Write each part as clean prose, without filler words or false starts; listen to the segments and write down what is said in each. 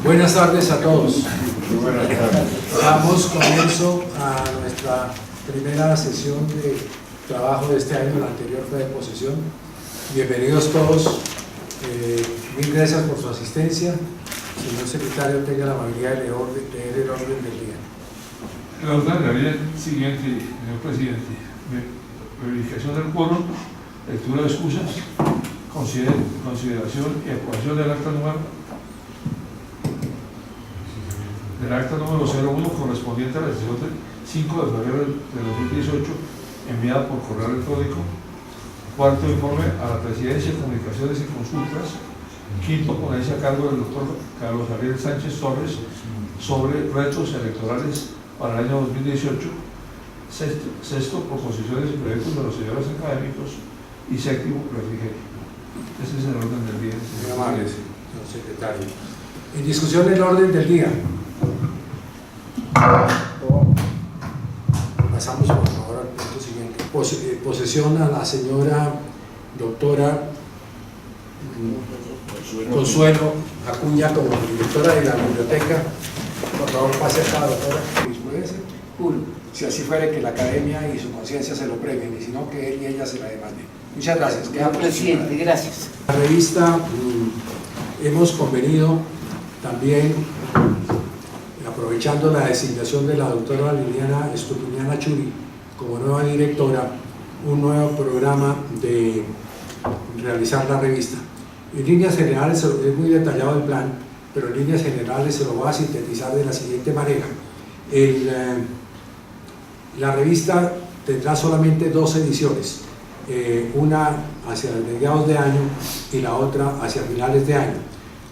Buenas tardes a todos. Buenas tardes. Damos comienzo a nuestra primera sesión de trabajo de este año. La anterior fue de posesión. Bienvenidos todos. Mil gracias por su asistencia. Señor secretario, tenga la amabilidad de leer el orden del día. El orden del día siguiente, señor presidente: verificación del quórum, lectura de excusas, consideración y aprobación del acta número 01 correspondiente a la sesión del 5 de febrero de 2018, enviada por correo electrónico. Cuarto, informe a la Presidencia de Comunicaciones y Consultas. Quinto, ponencia a cargo del doctor Carlos Gabriel Sánchez Torres sobre retos electorales para el año 2018. Sexto, proposiciones y proyectos de los señores académicos. Y séptimo, refrigerio. Ese es el orden del día. Muy amable, señor secretario. En discusión del orden del día. Pasamos por favor al punto siguiente. Posesión a la señora doctora Consuelo Acuña como directora de la biblioteca. Por favor, pase acá, doctora. ¿Puede ser? Si así fuera, que la academia y su conciencia se lo premien, y si no, que él y ella se la demanden. Muchas gracias. Presidente, gracias. La revista hemos convenido también, aprovechando la designación de la doctora Liliana Estupiñana Churi como nueva directora, un nuevo programa de realizar la revista. En líneas generales, es muy detallado el plan, pero en líneas generales se lo voy a sintetizar de la siguiente manera. La revista tendrá solamente dos ediciones, una hacia mediados de año y la otra hacia finales de año,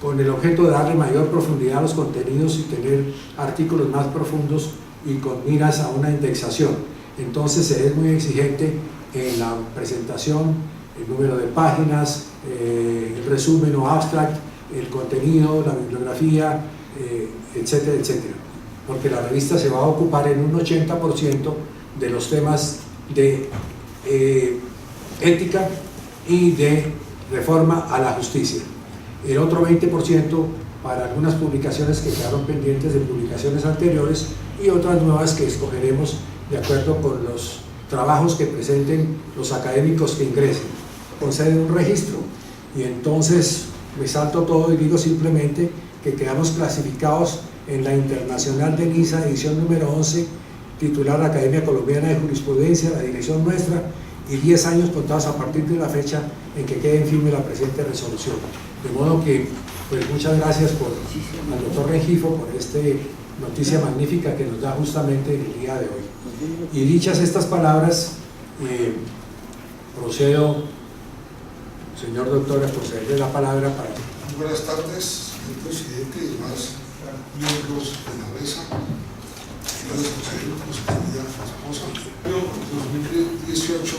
con el objeto de darle mayor profundidad a los contenidos y tener artículos más profundos y con miras a una indexación. Entonces se es muy exigente en la presentación, el número de páginas, el resumen o abstract, el contenido, la bibliografía, etcétera, etcétera. Porque la revista se va a ocupar en un 80% de los temas de ética y de reforma a la justicia. El otro 20% para algunas publicaciones que quedaron pendientes de publicaciones anteriores y otras nuevas que escogeremos de acuerdo con los trabajos que presenten los académicos que ingresen. Conceden un registro y entonces me salto todo y digo simplemente que quedamos clasificados en la Internacional de Niza, edición número 11, titular Academia Colombiana de Jurisprudencia, la dirección nuestra, y 10 años contados a partir de la fecha en que quede en firme la presente resolución. De modo que, pues muchas gracias al doctor Rengifo por esta noticia magnífica que nos da justamente el día de hoy. Y dichas estas palabras, procedo, señor doctor, a procederle la palabra para... Buenas tardes, señor presidente y demás miembros de la mesa, señores académicos, querida esposa. En 2018,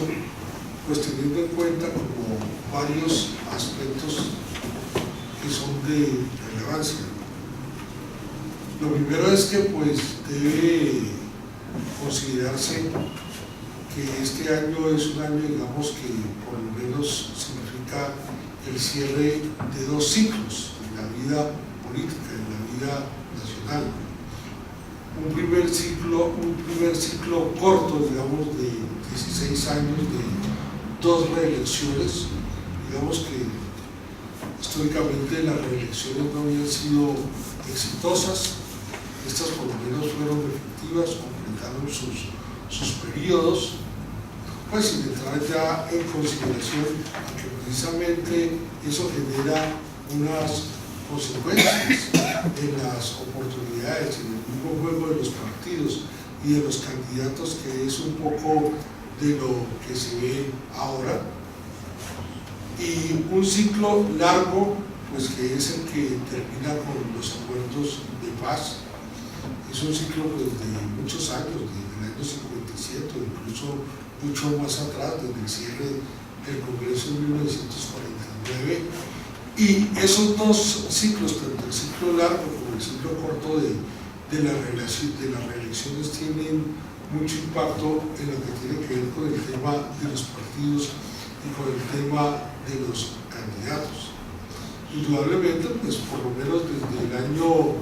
pues teniendo en cuenta como varios aspectos que son de relevancia. Lo primero es que pues debe considerarse que este año es un año, digamos, que por lo menos significa el cierre de dos ciclos en la vida política, en la vida nacional. Un primer ciclo corto, digamos, de 16 años, de dos reelecciones. Digamos que históricamente las reelecciones no habían sido exitosas, estas por lo menos fueron efectivas, completaron sus periodos, pues sin entrar ya en consideración que precisamente eso genera unas consecuencias en las oportunidades, en el mismo juego de los partidos y de los candidatos, que es un poco de lo que se ve ahora. Y un ciclo largo, pues que es el que termina con los acuerdos de paz. Es un ciclo pues, de muchos años, desde el año 57, incluso mucho más atrás, desde el cierre del Congreso en 1949. Y esos dos ciclos, tanto el ciclo largo como el ciclo corto de las reelecciones, tienen mucho impacto en lo que tiene que ver con el tema de los partidos y con el tema de los candidatos. indudablemente, pues por lo menos desde el año,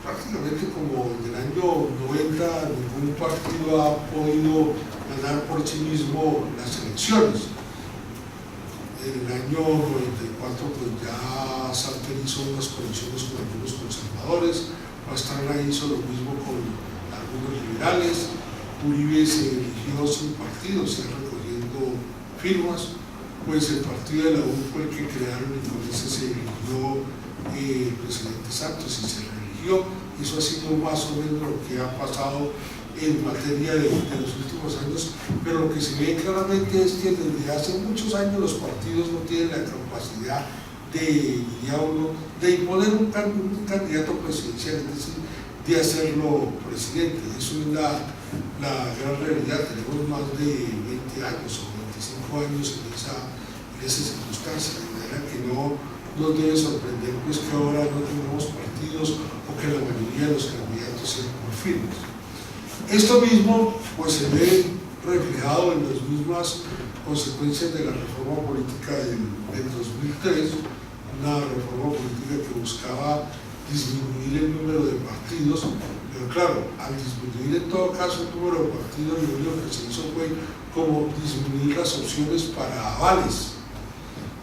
prácticamente como del año 90, ningún partido ha podido ganar por sí mismo las elecciones. En el año 94 pues ya Sartre hizo unas conexiones con algunos conservadores, Pastrana hizo lo mismo con algunos liberales, Uribe se eligió sin partido, se recogiendo firmas, pues el partido de la U fue el que crearon y con ese se eligió el presidente Santos y se reeligió. Eso ha sido más o menos lo que ha pasado en materia de los últimos años, pero lo que se ve claramente es que desde hace muchos años los partidos no tienen la capacidad de imponer un candidato presidencial, es decir, de hacerlo presidente. Eso es la gran realidad. Tenemos más de 20 años o 25 años en esa circunstancia, de manera que no nos debe sorprender pues que ahora no tengamos partidos o que la mayoría de los candidatos sean por firmes. Esto mismo pues se ve reflejado en las mismas consecuencias de la reforma política del 2003, una reforma política que buscaba disminuir el número de partidos, pero claro, al disminuir en todo caso el número de partidos, lo único que se hizo fue como disminuir las opciones para avales,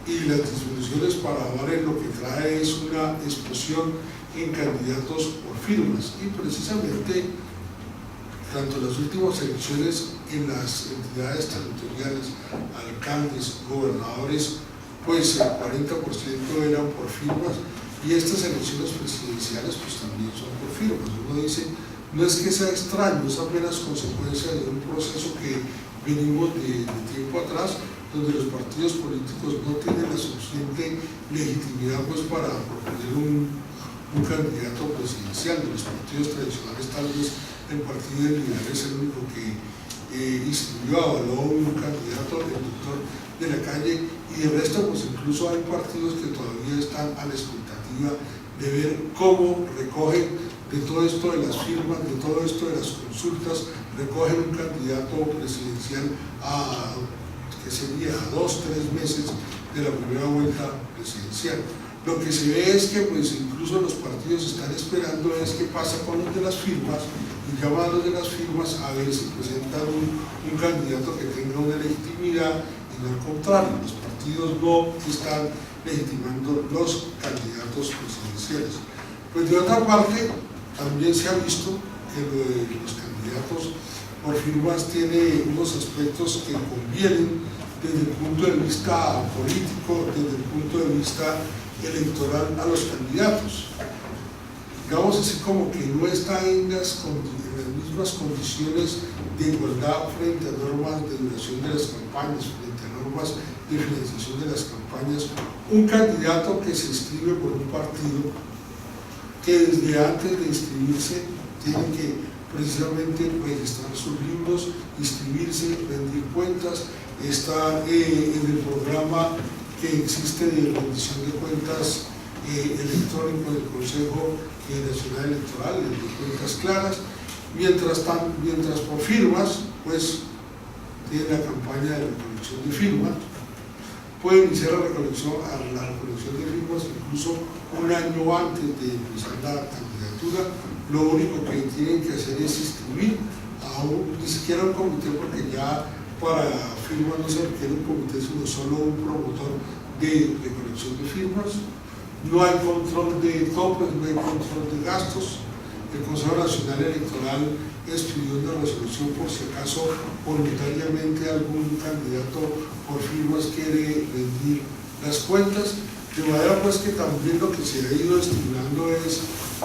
y las disminuciones para avales lo que trae es una explosión en candidatos por firmas, y precisamente tanto en las últimas elecciones en las entidades territoriales, alcaldes, gobernadores, pues el 40% eran por firmas, y estas elecciones presidenciales pues también son por firmas. Uno dice, no es que sea extraño, es apenas consecuencia de un proceso que venimos de tiempo atrás, donde los partidos políticos no tienen la suficiente legitimidad pues para proponer un candidato presidencial. De los partidos tradicionales tal vez el Partido Liberal es el único que inscribió, avaló un candidato, el doctor de la Calle, y de resto pues incluso hay partidos que todavía están a la expectativa de ver cómo recogen de todo esto de las firmas, de todo esto de las consultas, recogen un candidato presidencial que sería a 2 o 3 meses de la primera vuelta presidencial. Lo que se ve es que pues incluso los partidos están esperando es qué pasa con los de las firmas, y llaman a los de las firmas a ver si presentan un candidato que tenga una legitimidad, y no al contrario, los partidos no están legitimando los candidatos presidenciales. Pues de otra parte, también se ha visto que lo de los candidatos por firmas tiene unos aspectos que convienen desde el punto de vista político, desde el punto de vista electoral a los candidatos. Digamos así como que no está en las mismas condiciones de igualdad frente a normas de duración de las campañas, frente a normas de financiación de las campañas, un candidato que se inscribe por un partido que desde antes de inscribirse tiene que precisamente registrar sus libros, inscribirse, rendir cuentas, estar en el programa que existe de rendición de cuentas electrónico del Consejo Nacional Electoral, de cuentas claras, mientras por firmas, pues tiene la campaña de recolección de firmas, puede iniciar la recolección de firmas incluso un año antes de empezar la candidatura. Lo único que tienen que hacer es inscribir ni siquiera un comité, porque ya para firmas no se requiere un comité, sino solo un promotor de recolección de firmas. No hay control de topes, no hay control de gastos. El Consejo Nacional Electoral expidió una resolución por si acaso voluntariamente algún candidato por firmas quiere rendir las cuentas, de manera pues que también lo que se ha ido estimulando es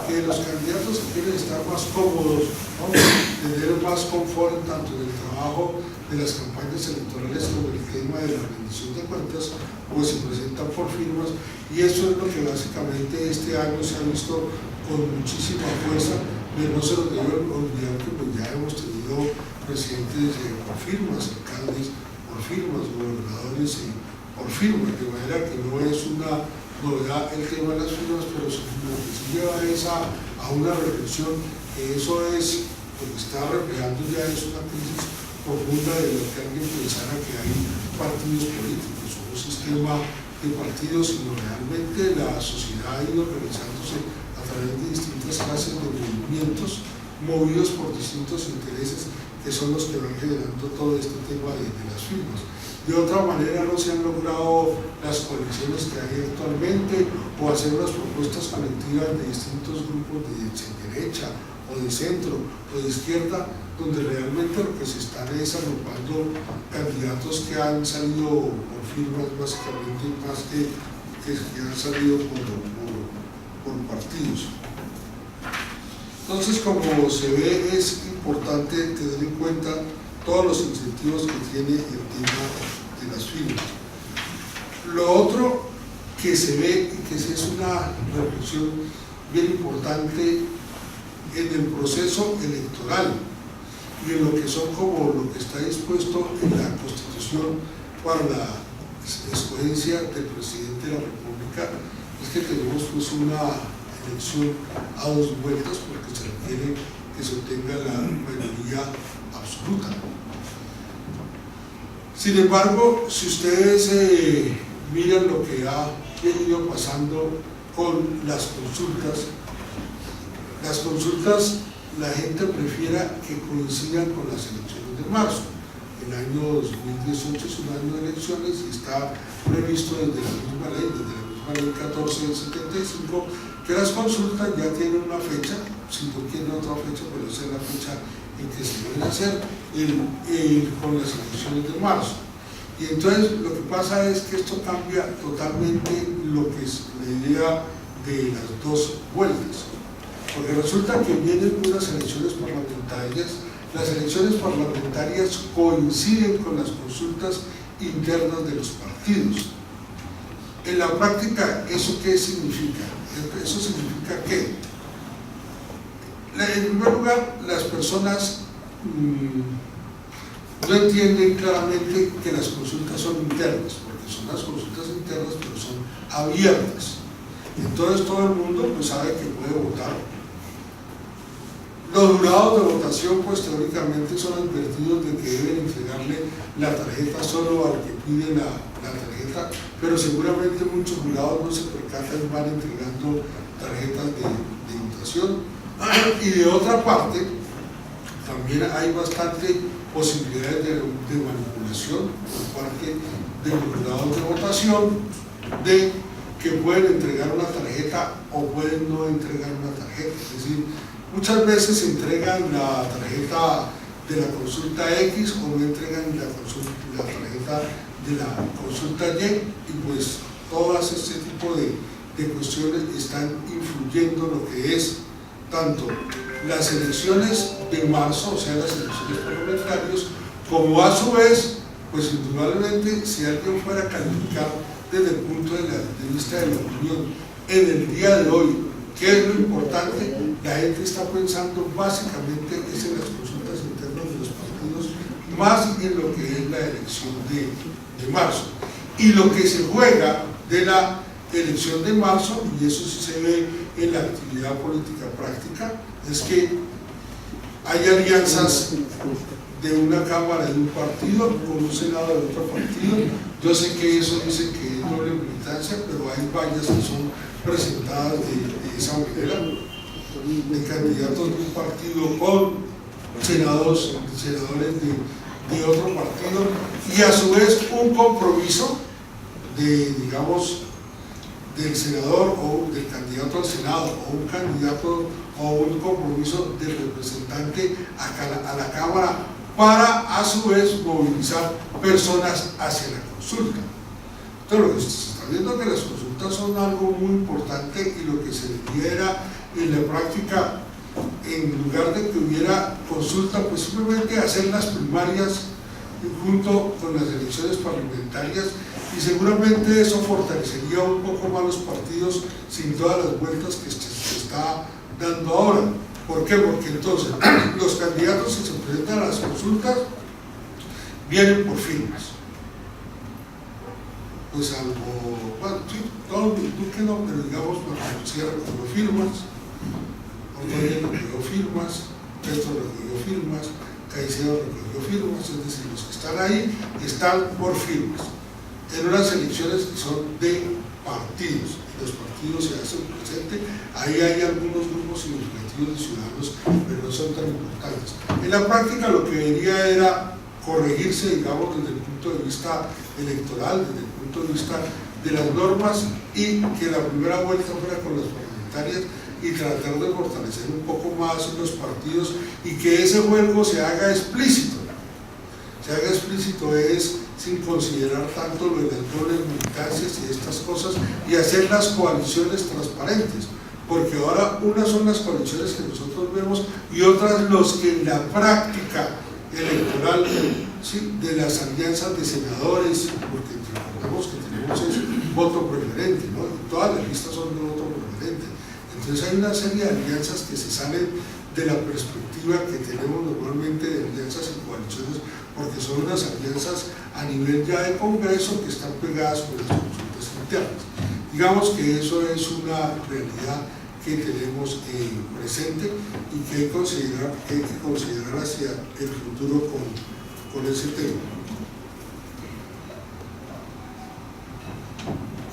que los candidatos que quieren estar más cómodos, ¿no?, tener más confort tanto en el trabajo de las campañas electorales como en el tema de la rendición de cuentas, pues se presentan por firmas, y eso es lo que básicamente este año se ha visto con muchísima fuerza. Pero no se nos debe olvidar que pues ya hemos tenido presidentes por firmas, alcaldes por firmas, gobernadores por firmas, de manera que no es una novedad el tema de las firmas, pero lo que sí lleva es a una reflexión, que eso es lo que está reflejando ya es una crisis profunda de lo que alguien pensara que hay partidos políticos, un sistema de partidos, sino realmente la sociedad ha ido organizándose a través de distintas clases de movimientos movidos por distintos intereses que son los que van generando todo este tema de las firmas. De otra manera no se han logrado las coaliciones que hay actualmente o hacer unas propuestas colectivas de distintos grupos de derecha o de centro o de izquierda, donde realmente lo que se están es agrupando candidatos que han salido por firmas básicamente, más que han salido por partidos. Entonces, como se ve, es importante tener en cuenta todos los incentivos que tiene el tema de las firmas. Lo otro que se ve y que es una reflexión bien importante en el proceso electoral y en lo que son como lo que está dispuesto en la Constitución para la escogencia del presidente de la República, es que tenemos pues una elección a 2 vueltas porque se requiere que se obtenga la mayoría absoluta. Sin embargo, si ustedes miran lo que ha venido pasando con las consultas la gente prefiere que coincidan con las elecciones de marzo. El año 2018 es un año de elecciones y está previsto desde la misma ley 14 del 75, que las consultas ya tienen una fecha, si no quieren otra fecha, puede ser la fecha en que se deben hacer con las elecciones de marzo. Y entonces lo que pasa es que esto cambia totalmente lo que es la idea de las 2 vueltas, porque resulta que vienen unas elecciones parlamentarias. Las elecciones parlamentarias coinciden con las consultas internas de los partidos. En la práctica, ¿eso qué significa? Eso significa que, en primer lugar, las personas no entienden claramente que las consultas son internas, porque son las consultas internas, pero son abiertas. Entonces todo el mundo pues sabe que puede votar. Los jurados de votación pues teóricamente son advertidos de que deben entregarle la tarjeta solo al que pide la tarjeta, pero seguramente muchos jurados no se percatan y van entregando tarjetas de votación. Y de otra parte, también hay bastante posibilidades de manipulación por parte de los jurados de votación, de que pueden entregar una tarjeta o pueden no entregar una tarjeta. Es decir, muchas veces se entregan la tarjeta de la consulta X o no entregan la tarjeta de la consulta Y, y pues todas este tipo de cuestiones están influyendo lo que es tanto las elecciones de marzo, o sea las elecciones parlamentarias, como a su vez, pues indudablemente si alguien fuera a calificar desde el punto de vista de la opinión en el día de hoy, ¿qué es lo importante? La gente está pensando básicamente es en las consultas internas de los partidos, más en lo que es la elección de marzo. Y lo que se juega de la elección de marzo, y eso sí se ve en la actividad política práctica, es que hay alianzas de una cámara de un partido con un senado de otro partido. Yo sé que eso dice que es doble militancia, pero hay vallas que son presentadas de esa manera, de candidatos de un partido con senadores de otro partido, y a su vez un compromiso digamos, del senador o del candidato al Senado o un candidato o un compromiso del representante a la Cámara para a su vez movilizar personas hacia la consulta. Entonces lo que se está viendo es que las consultas son algo muy importante, y lo que se debiera en la práctica, en lugar de que hubiera consulta, pues simplemente hacer las primarias junto con las elecciones parlamentarias, y seguramente eso fortalecería un poco más los partidos sin todas las vueltas que se está dando ahora. ¿Por qué? Porque entonces los candidatos que se presentan a las consultas vienen por firmas. Pues algo, bueno, sí, todo que no, pero digamos, Sierra recogió firmas, Ortega recogió firmas, Petro recogió firmas, Caicedo recogió firmas, es decir, los que están ahí están por firmas. en unas elecciones que son de partidos. Los partidos se hacen presente, ahí hay algunos grupos significativos de ciudadanos, pero no son tan importantes. En la práctica lo que debería era corregirse, digamos, desde el punto de vista electoral, desde el punto de vista de las normas, y que la primera vuelta fuera con las parlamentarias y tratar de fortalecer un poco más los partidos y que ese juego se haga explícito. Se haga explícito es sin considerar tanto lo de las dobles militancias y estas cosas, y hacer las coaliciones transparentes, porque ahora unas son las coaliciones que nosotros vemos y otras los que en la práctica electoral, ¿sí?, de las alianzas de senadores, porque recordemos que tenemos ese voto preferente, ¿no? Todas las listas son de voto preferente. Entonces hay una serie de alianzas que se salen de la perspectiva que tenemos normalmente de alianzas y coaliciones, porque son unas alianzas a nivel ya de Congreso que están pegadas con las consultas internas. Digamos que eso es una realidad que tenemos presente y que hay que considerar hacia el futuro con ese tema.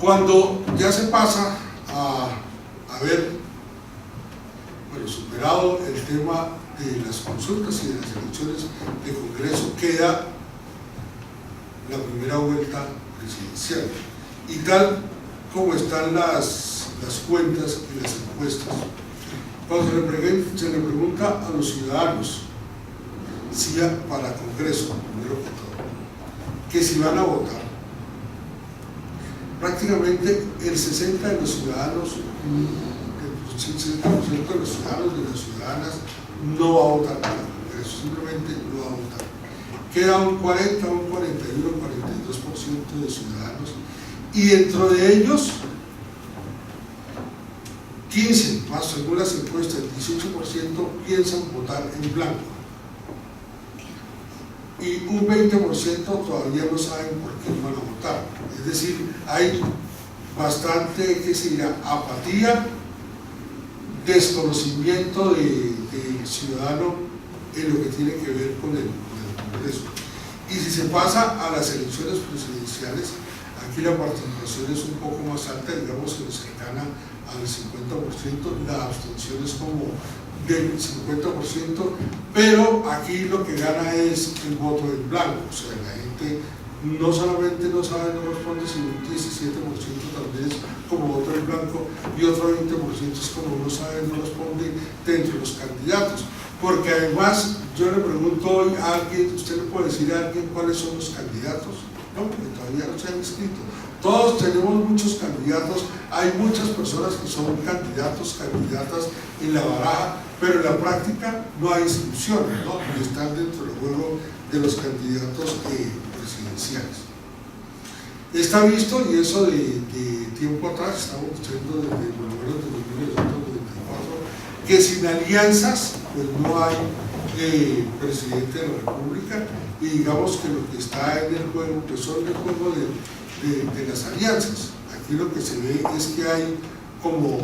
Cuando ya se pasa a ver, bueno, superado el tema de las consultas y de las elecciones de Congreso, queda la primera vuelta presidencial. Y tal como están las cuentas y las encuestas, cuando se le pregunta a los ciudadanos si para Congreso, primero que todo, que si van a votar, prácticamente el 60% de los ciudadanos, el 60% de los ciudadanos y de las ciudadanas no va a votar para el Congreso, simplemente no va a votar. Queda un 40, un 41, 42% de ciudadanos, y dentro de ellos 15, más según las encuestas, el 18% piensan votar en blanco, y un 20% todavía no saben por qué van a votar. Es decir, hay bastante, ¿qué se dirá?, apatía, desconocimiento del ciudadano en lo que tiene que ver con el Congreso. Y si se pasa a las elecciones presidenciales, aquí la participación es un poco más alta, digamos que cercana al 50%, la abstención es como del 50%, pero aquí lo que gana es el voto en blanco. O sea, la gente no solamente no sabe, no responde, sino un 17% también es como voto en blanco, y otro 20% es como no sabe, no responde dentro de los candidatos. Porque además, yo le pregunto hoy a alguien, ¿usted le puede decir a alguien cuáles son los candidatos? No, porque todavía no se han inscrito. Todos tenemos muchos candidatos, hay muchas personas que son candidatos, candidatas en la baraja, pero en la práctica no hay inscripciones, ¿no? Y están dentro del juego de los candidatos presidenciales. Está visto, y eso de tiempo atrás, estamos diciendo desde por lo menos desde 1994, que sin alianzas pues no hay presidente de la República, y digamos que lo que está en el juego pues son el juego de las alianzas. Aquí lo que se ve es que hay como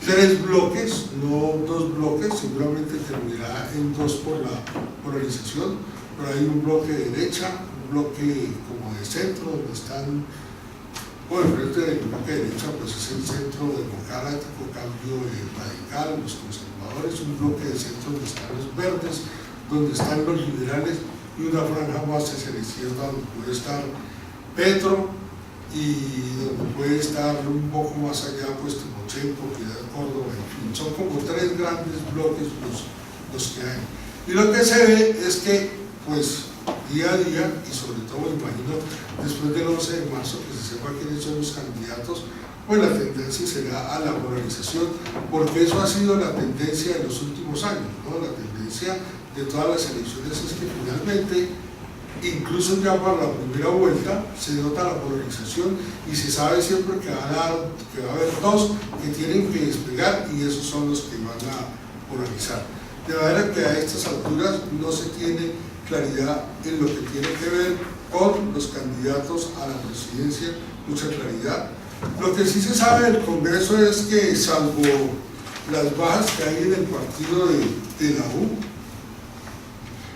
3 bloques, no 2 bloques, seguramente terminará en 2 por la polarización, pero hay un bloque de derecha, un bloque como de centro, donde están, bueno, el frente del bloque de derecha pues es el centro democrático, cambio radical, los conservadores, un bloque de centro donde están los verdes, donde están los liberales, y una franja más hacia la izquierda donde puede estar Petro, y donde puede estar un poco más allá pues Timochenko, Piedad Córdoba, en fin, son como 3 grandes bloques los que hay. Y lo que se ve es que pues día a día, y sobre todo me imagino después del 11 de marzo que se sepa quiénes son los candidatos, pues la tendencia será a la polarización, porque eso ha sido la tendencia de los últimos años, ¿no? La tendencia de todas las elecciones es que finalmente, incluso ya para la primera vuelta, se nota la polarización, y se sabe siempre que va a haber 2 que tienen que despegar, y esos son los que van a polarizar. De manera que a estas alturas no se tiene claridad en lo que tiene que ver con los candidatos a la presidencia, mucha claridad. Lo que sí se sabe del Congreso es que, salvo las bajas que hay en el partido de la U,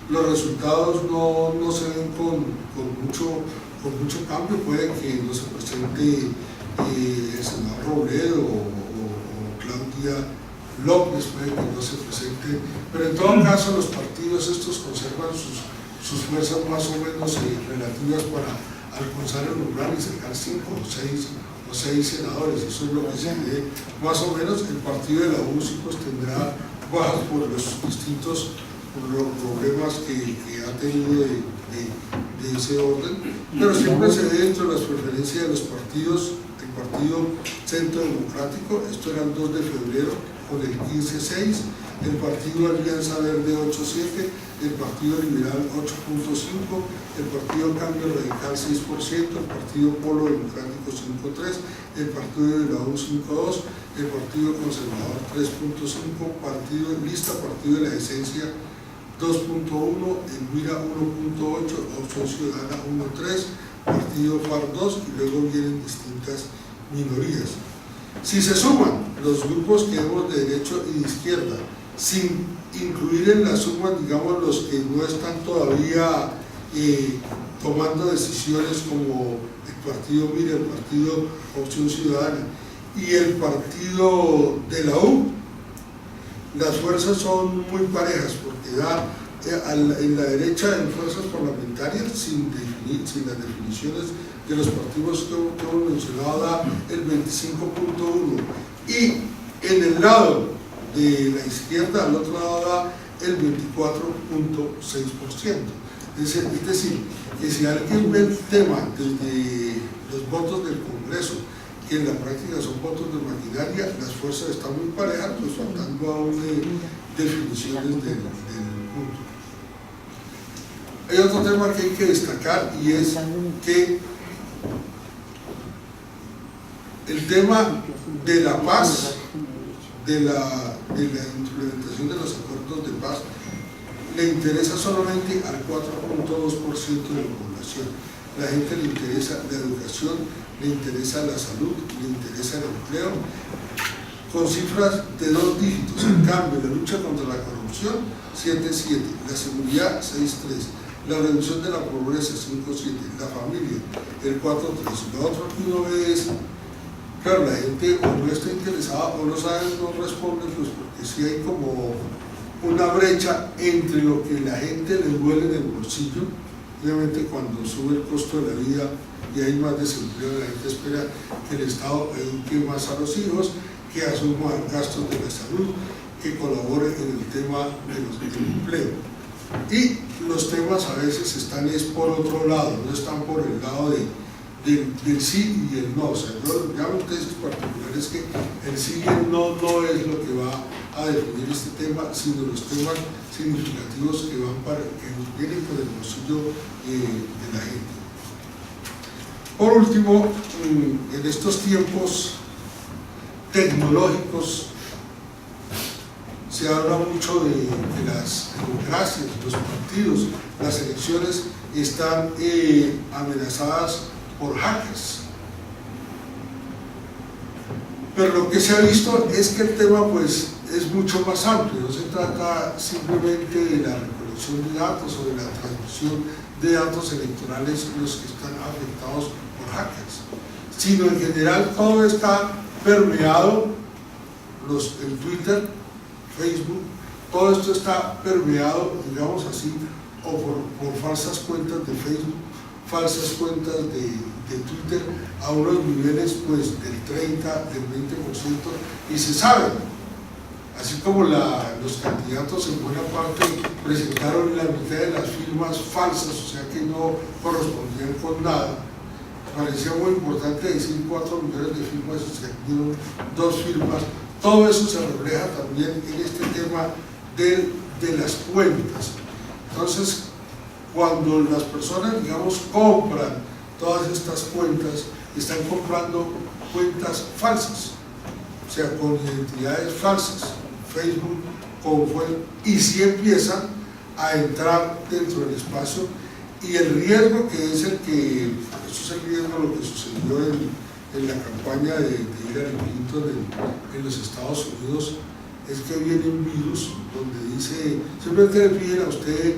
los resultados no se ven con con mucho cambio. Puede que no se presente el senador Robledo o Claudia López, puede que no se presente, pero en todo caso los partidos estos conservan sus fuerzas más o menos relativas para alcanzar el umbral y sacar 5 o 6 senadores. Eso es lo que se ve más o menos. El partido de la UCI pues tendrá bajas por los distintos problemas que ha tenido de ese orden, pero siempre se ve dentro de las preferencias de los partidos. El Partido Centro Democrático, esto era el 2 de febrero con el 15.6, el Partido Alianza Verde 8.7, el Partido Liberal 8.5, el Partido Cambio Radical 6%, el Partido Polo Democrático 5.3, el Partido de la U 5.2, el Partido Conservador 3.5, Partido de la Esencia 2.1, el MIRA 1.8, Opción Ciudadana 1.3, Partido FARC 2, y luego vienen distintas minorías. Si se suman los grupos que vemos de derecha y de izquierda, sin incluir en la suma, digamos, los que no están todavía tomando decisiones, como el Partido MIRA, el Partido Opción Ciudadana y el Partido de la U, las fuerzas son muy parejas, porque da en la derecha en fuerzas parlamentarias, sin las definiciones de los partidos que hemos mencionado, da el 25.1, y en el lado de la izquierda, al otro lado, da el 24.6%. Es decir, que si alguien ve el tema desde los votos del Congreso, que en la práctica son votos de maquinaria, las fuerzas están muy parejas, pues faltando aún definiciones del punto. Hay otro tema que hay que destacar, y es que el tema de la paz, de la implementación de los acuerdos de paz, le interesa solamente al 4.2% de la población. La gente le interesa la educación, le interesa la salud, le interesa el empleo, con cifras de 2 dígitos. En cambio, la lucha contra la corrupción, 7.7, la seguridad, 6.3, la reducción de la pobreza, 5.7, la familia, el 4.3. Lo otro que uno ve es, claro, la gente o no está interesada o no sabe, no responde, pues porque sí hay como una brecha entre lo que la gente le duele en el bolsillo. Obviamente, cuando sube el costo de la vida y hay más desempleo, la gente espera que el Estado eduque más a los hijos, que asuma gastos de la salud, que colabore en el tema del empleo. Y los temas a veces están por otro lado, no están por el lado del sí y el no. O sea, yo llamo tesis particulares que el sí y el no es lo que va a definir este tema, sino los temas significativos que vienen por el bolsillo de la gente. Por último, en estos tiempos tecnológicos se habla mucho de las democracias, los partidos, las elecciones están amenazadas por hackers. Pero lo que se ha visto es que el tema pues es mucho más amplio, no se trata simplemente de la recolección de datos o de la transmisión de datos electorales los que están afectados por hackers, sino en general todo está permeado, en Twitter, Facebook, todo esto está permeado, digamos así, o por falsas cuentas de Facebook, falsas cuentas de Twitter, a unos niveles pues del 30, del 20%, y se sabe, así como los candidatos en buena parte presentaron la mitad de las firmas falsas, o sea que no correspondían con nada. Parecía muy importante decir 4 millones de firmas y se dieron 2 firmas. Todo eso se refleja también en este tema de las cuentas. Entonces, cuando las personas, digamos, compran todas estas cuentas, están comprando cuentas falsas, o sea, con identidades falsas, Facebook, como fue, y si empiezan a entrar dentro del espacio, y el riesgo que es eso es el riesgo de lo que sucedió en la campaña de Hillary Clinton en los Estados Unidos, es que viene un virus donde dice, simplemente le piden a usted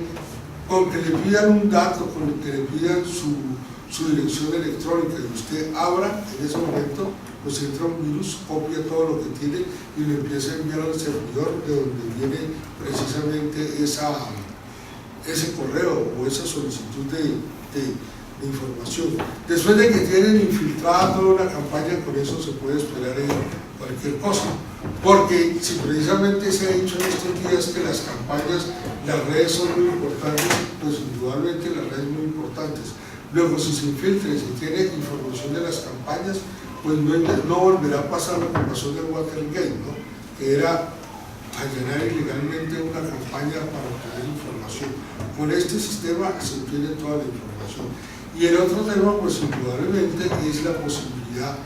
Con que le pidan un dato, con que le pidan su dirección electrónica y usted abra en ese momento, pues entra un virus, copia todo lo que tiene y lo empieza a enviar al servidor de donde viene precisamente ese correo o esa solicitud de información. Después de que tienen infiltrada toda una campaña, con eso se puede esperar cualquier cosa. Porque si precisamente se ha dicho en estos días que las campañas, las redes son muy importantes, pues indudablemente las redes muy importantes. Luego, si se infiltra y se tiene información de las campañas, pues no volverá a pasar lo que pasó en el Watergate, ¿no? Que era allanar ilegalmente una campaña para obtener información. Con este sistema se obtiene toda la información. Y el otro tema, pues indudablemente, es la posibilidad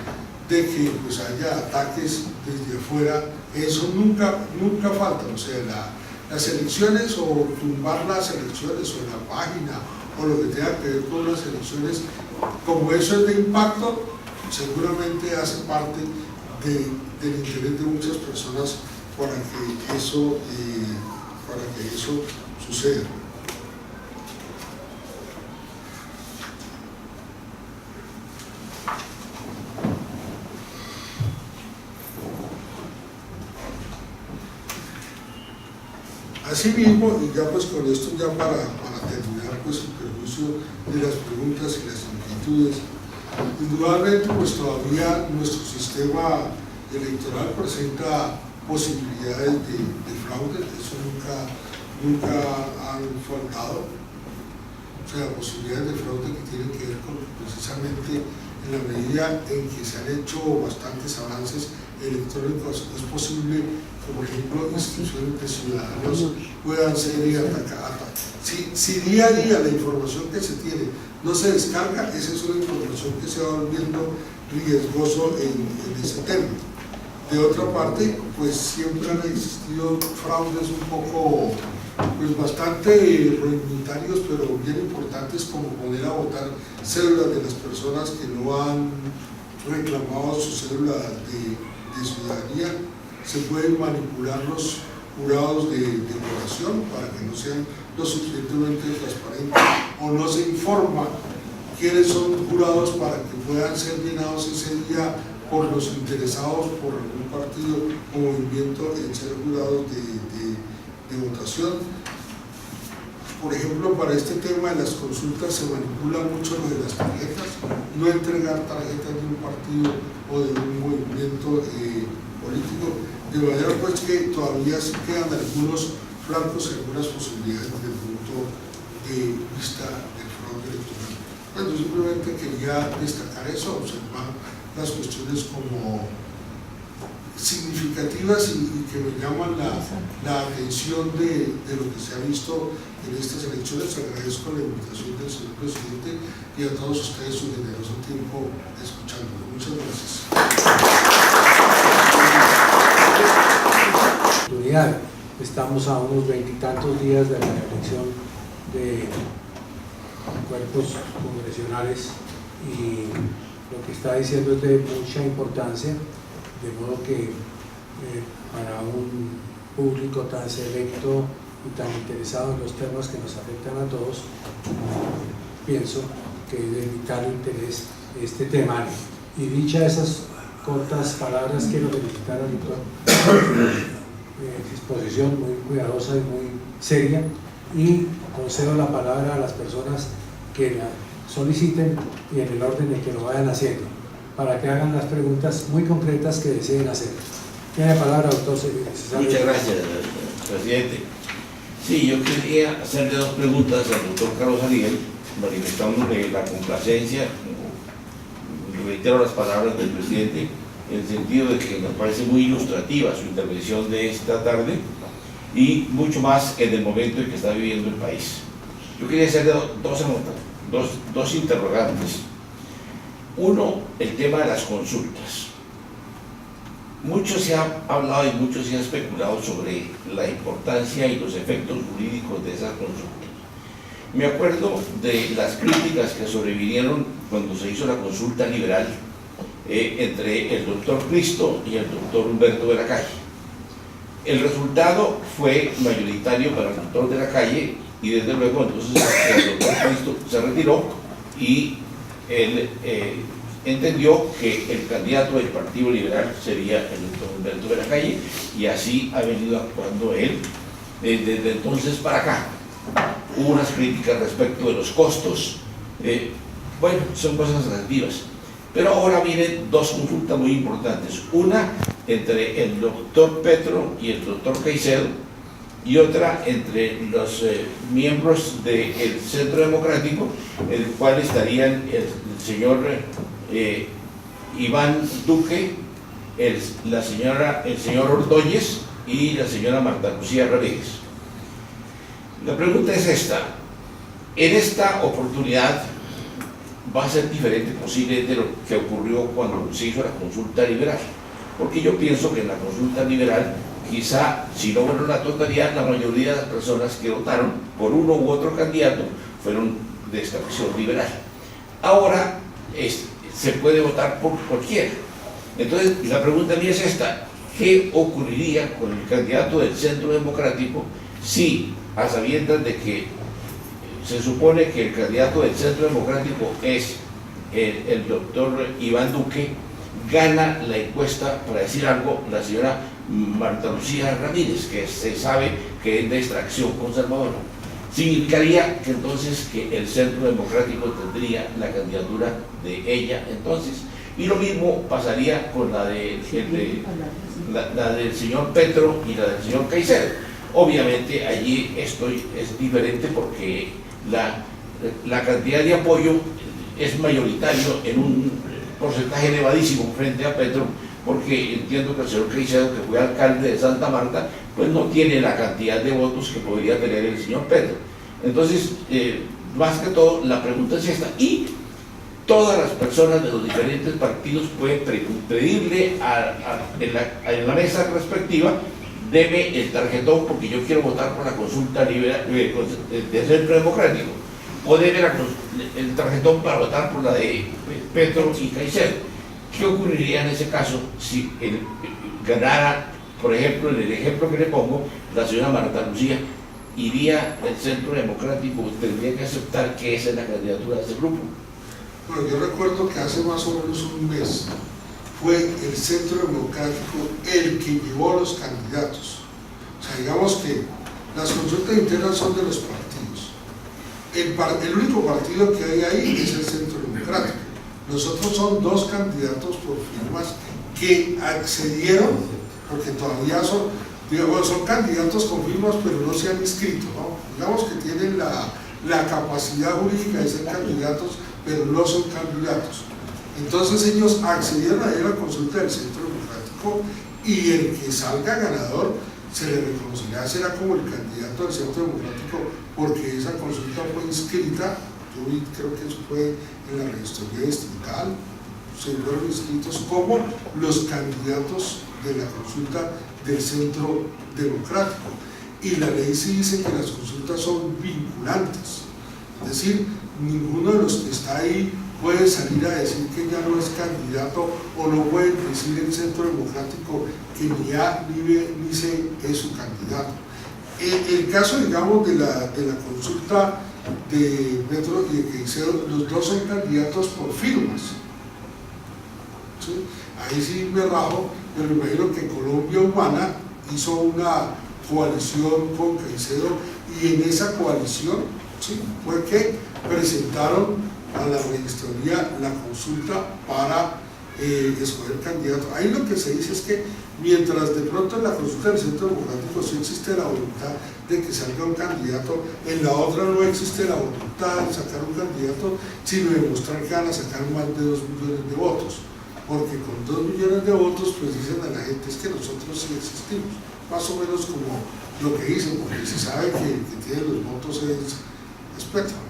de que pues, haya ataques desde afuera. Eso nunca falta, o sea, las elecciones o tumbar las elecciones o la página o lo que tenga que ver con las elecciones, como eso es de impacto, seguramente hace parte del interés de muchas personas para que eso suceda. Asimismo, y ya pues con esto ya para terminar pues el perjuicio de las preguntas y las inquietudes, indudablemente pues todavía nuestro sistema electoral presenta posibilidades de fraude, eso nunca han faltado, o sea, posibilidades de fraude que tienen que ver con precisamente en la medida en que se han hecho bastantes avances electrónicos, es posible que, por ejemplo, instituciones de ciudadanos puedan ser atacadas. Si día a día la información que se tiene no se descarga, esa es una información que se va volviendo riesgoso en ese tema. De otra parte, pues siempre han existido fraudes un poco, pues bastante rudimentarios, pero bien importantes, como poner a votar cédulas de las personas que no han reclamado su cédula de ciudadanía. Se pueden manipular los jurados de votación para que no sean lo suficientemente transparentes, o no se informa quiénes son jurados para que puedan ser llenados ese día por los interesados por algún partido o movimiento en ser jurados de votación. Por ejemplo, para este tema de las consultas se manipula mucho lo de las tarjetas, no entregar tarjetas de un partido o de un movimiento político, de manera pues que todavía se quedan algunos flancos y algunas posibilidades desde el punto de vista del fraude electoral. Bueno, simplemente quería destacar eso, observar las cuestiones como significativas y que me llaman la atención de lo que se ha visto en estas elecciones. Agradezco la invitación del señor presidente y a todos ustedes su generoso tiempo escuchándolo. Muchas gracias. Estamos a unos 20 y tantos días de la elección de cuerpos congresionales y lo que está diciendo es de mucha importancia, de modo que para un público tan selecto y tan interesado en los temas que nos afectan a todos, pienso que es de vital interés este tema. Y dicha esas cortas palabras, quiero felicitar al doctor exposición muy cuidadosa y muy seria, y concedo la palabra a las personas que la soliciten y en el orden en que lo vayan haciendo, para que hagan las preguntas muy concretas que deseen hacer. Tiene la palabra, doctor Cesario. Muchas gracias, presidente. Sí, yo quería hacerle dos preguntas al doctor Carlos Ariel, manifestándole la complacencia. Reitero las palabras del presidente en el sentido de que nos parece muy ilustrativa su intervención de esta tarde y mucho más en el momento en que está viviendo el país. Yo quería hacerle dos interrogantes. Uno, el tema de las consultas. Mucho se ha hablado y mucho se ha especulado sobre la importancia y los efectos jurídicos de esas consultas. Me acuerdo de las críticas que sobrevinieron cuando se hizo la consulta liberal entre el doctor Cristo y el doctor Humberto de la Calle. El resultado fue mayoritario para el doctor de la Calle y desde luego entonces el doctor Cristo se retiró y él entendió que el candidato del Partido Liberal sería el doctor Humberto de la Calle, y así ha venido actuando él desde entonces para acá. Hubo unas críticas respecto de los costos, bueno, son cosas relativas, pero ahora vienen dos consultas muy importantes, una entre el doctor Petro y el doctor Caicedo, y otra entre los miembros del Centro Democrático, en el cual estarían el señor Iván Duque, el señor Ordóñez y la señora Marta Lucía Rodríguez. La pregunta es esta: en esta oportunidad va a ser diferente posible de lo que ocurrió cuando se hizo la consulta liberal, porque yo pienso que en la consulta liberal quizá, si no fueron la totalidad, la mayoría de las personas que votaron por uno u otro candidato fueron de esta opción liberal. Ahora se puede votar por cualquiera. Entonces la pregunta mía es esta: ¿qué ocurriría con el candidato del Centro Democrático si, a sabiendas de que se supone que el candidato del Centro Democrático es el doctor Iván Duque, gana la encuesta, para decir algo, la señora Marta Lucía Ramírez, que se sabe que es de extracción conservadora? Significaría que entonces que el Centro Democrático tendría la candidatura de ella entonces, y lo mismo pasaría con la del señor Petro y la del señor Caicedo. Obviamente allí esto es diferente porque la cantidad de apoyo es mayoritario en un porcentaje elevadísimo frente a Petro, porque entiendo que el señor Caicedo, que fue alcalde de Santa Marta, pues no tiene la cantidad de votos que podría tener el señor Petro. Entonces, más que todo, la pregunta es esta: y todas las personas de los diferentes partidos pueden pedirle en la mesa respectiva: deme el tarjetón porque yo quiero votar por la consulta liberal del Centro Democrático, o deme el tarjetón para votar por la de Petro y Caicedo. ¿Qué ocurriría en ese caso si ganara, por ejemplo, en el ejemplo que le pongo, la señora Marta Lucía? ¿Iría el Centro Democrático, tendría que aceptar que esa es la candidatura de ese grupo? Bueno, yo recuerdo que hace más o menos un mes fue el Centro Democrático el que llevó a los candidatos. O sea, digamos que las consultas internas son de los partidos. El único partido que hay ahí es el Centro Democrático. Nosotros son dos candidatos por firmas que accedieron, porque todavía son candidatos con firmas, pero no se han inscrito, ¿no? Digamos que tienen la capacidad jurídica de ser candidatos, pero no son candidatos. Entonces ellos accedieron a la consulta del Centro Democrático, y el que salga ganador se le reconocerá, será como el candidato del Centro Democrático, porque esa consulta fue inscrita. Yo creo que eso fue en la registraduría distrital, se fueron inscritos como los candidatos de la consulta del Centro Democrático, y la ley sí dice que las consultas son vinculantes, es decir, ninguno de los que está ahí puede salir a decir que ya no es candidato, o no puede decir el Centro Democrático que ni A ni B ni C es su candidato. El caso, digamos, de la consulta de Petro y de Caicedo, los dos son candidatos por firmas, ¿sí? Ahí sí me rajo, pero me imagino que Colombia Humana hizo una coalición con Caicedo, y en esa coalición, ¿sí?, fue que presentaron a la registraduría la consulta para escoger candidato. Ahí lo que se dice es que mientras de pronto en la consulta del Centro Democrático sí existe la voluntad de que salga un candidato, en la otra no existe la voluntad de sacar un candidato, sino de mostrar que van a sacar más de 2 millones de votos, porque con 2 millones de votos pues dicen a la gente: es que nosotros sí existimos, más o menos como lo que dicen, porque se sabe que tiene los votos es Petro.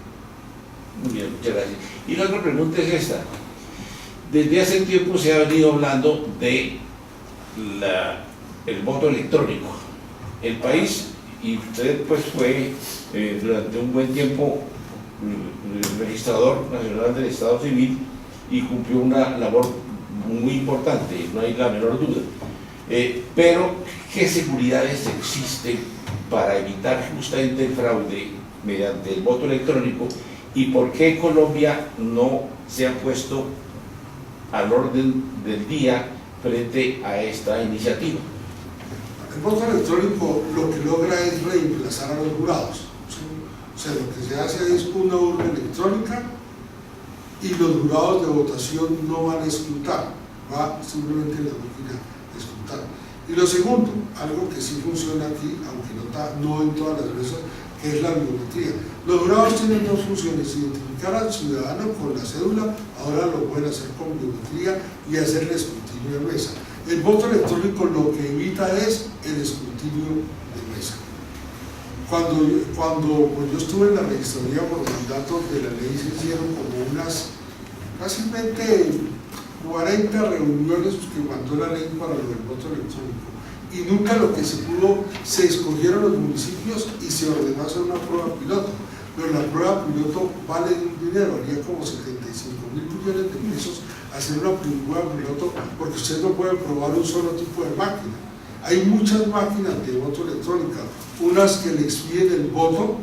Muy bien, muchas gracias. Y la otra pregunta es esta: desde hace tiempo se ha venido hablando de el voto electrónico. El país, y usted pues fue durante un buen tiempo registrador nacional del Estado Civil y cumplió una labor muy importante, no hay la menor duda. Pero, ¿qué seguridades existen para evitar justamente el fraude mediante el voto electrónico y por qué Colombia no se ha puesto al orden del día frente a esta iniciativa. El voto electrónico lo que logra es reemplazar a los jurados, ¿sí? O sea, lo que se hace es una urna electrónica y los jurados de votación no van a escrutar, va simplemente la máquina a escrutar. Y lo segundo, algo que sí funciona aquí, aunque no en todas las veces, que es la biometría. Los jurados tienen dos funciones: identificar al ciudadano con la cédula, ahora lo pueden hacer con biometría y hacer el escrutinio de mesa. El voto electrónico lo que evita es el escrutinio de mesa. Cuando yo estuve en la registraduría por mandato de la ley, se hicieron como unas casi 40 reuniones que mandó la ley para el voto electrónico, y nunca lo que se pudo, se escogieron los municipios y se ordenó hacer una prueba piloto, pero la prueba piloto vale un dinero, valía como 75.000 millones de pesos hacer una prueba piloto, porque usted no puede probar un solo tipo de máquina. Hay muchas máquinas de voto electrónica, unas que le expiden el voto,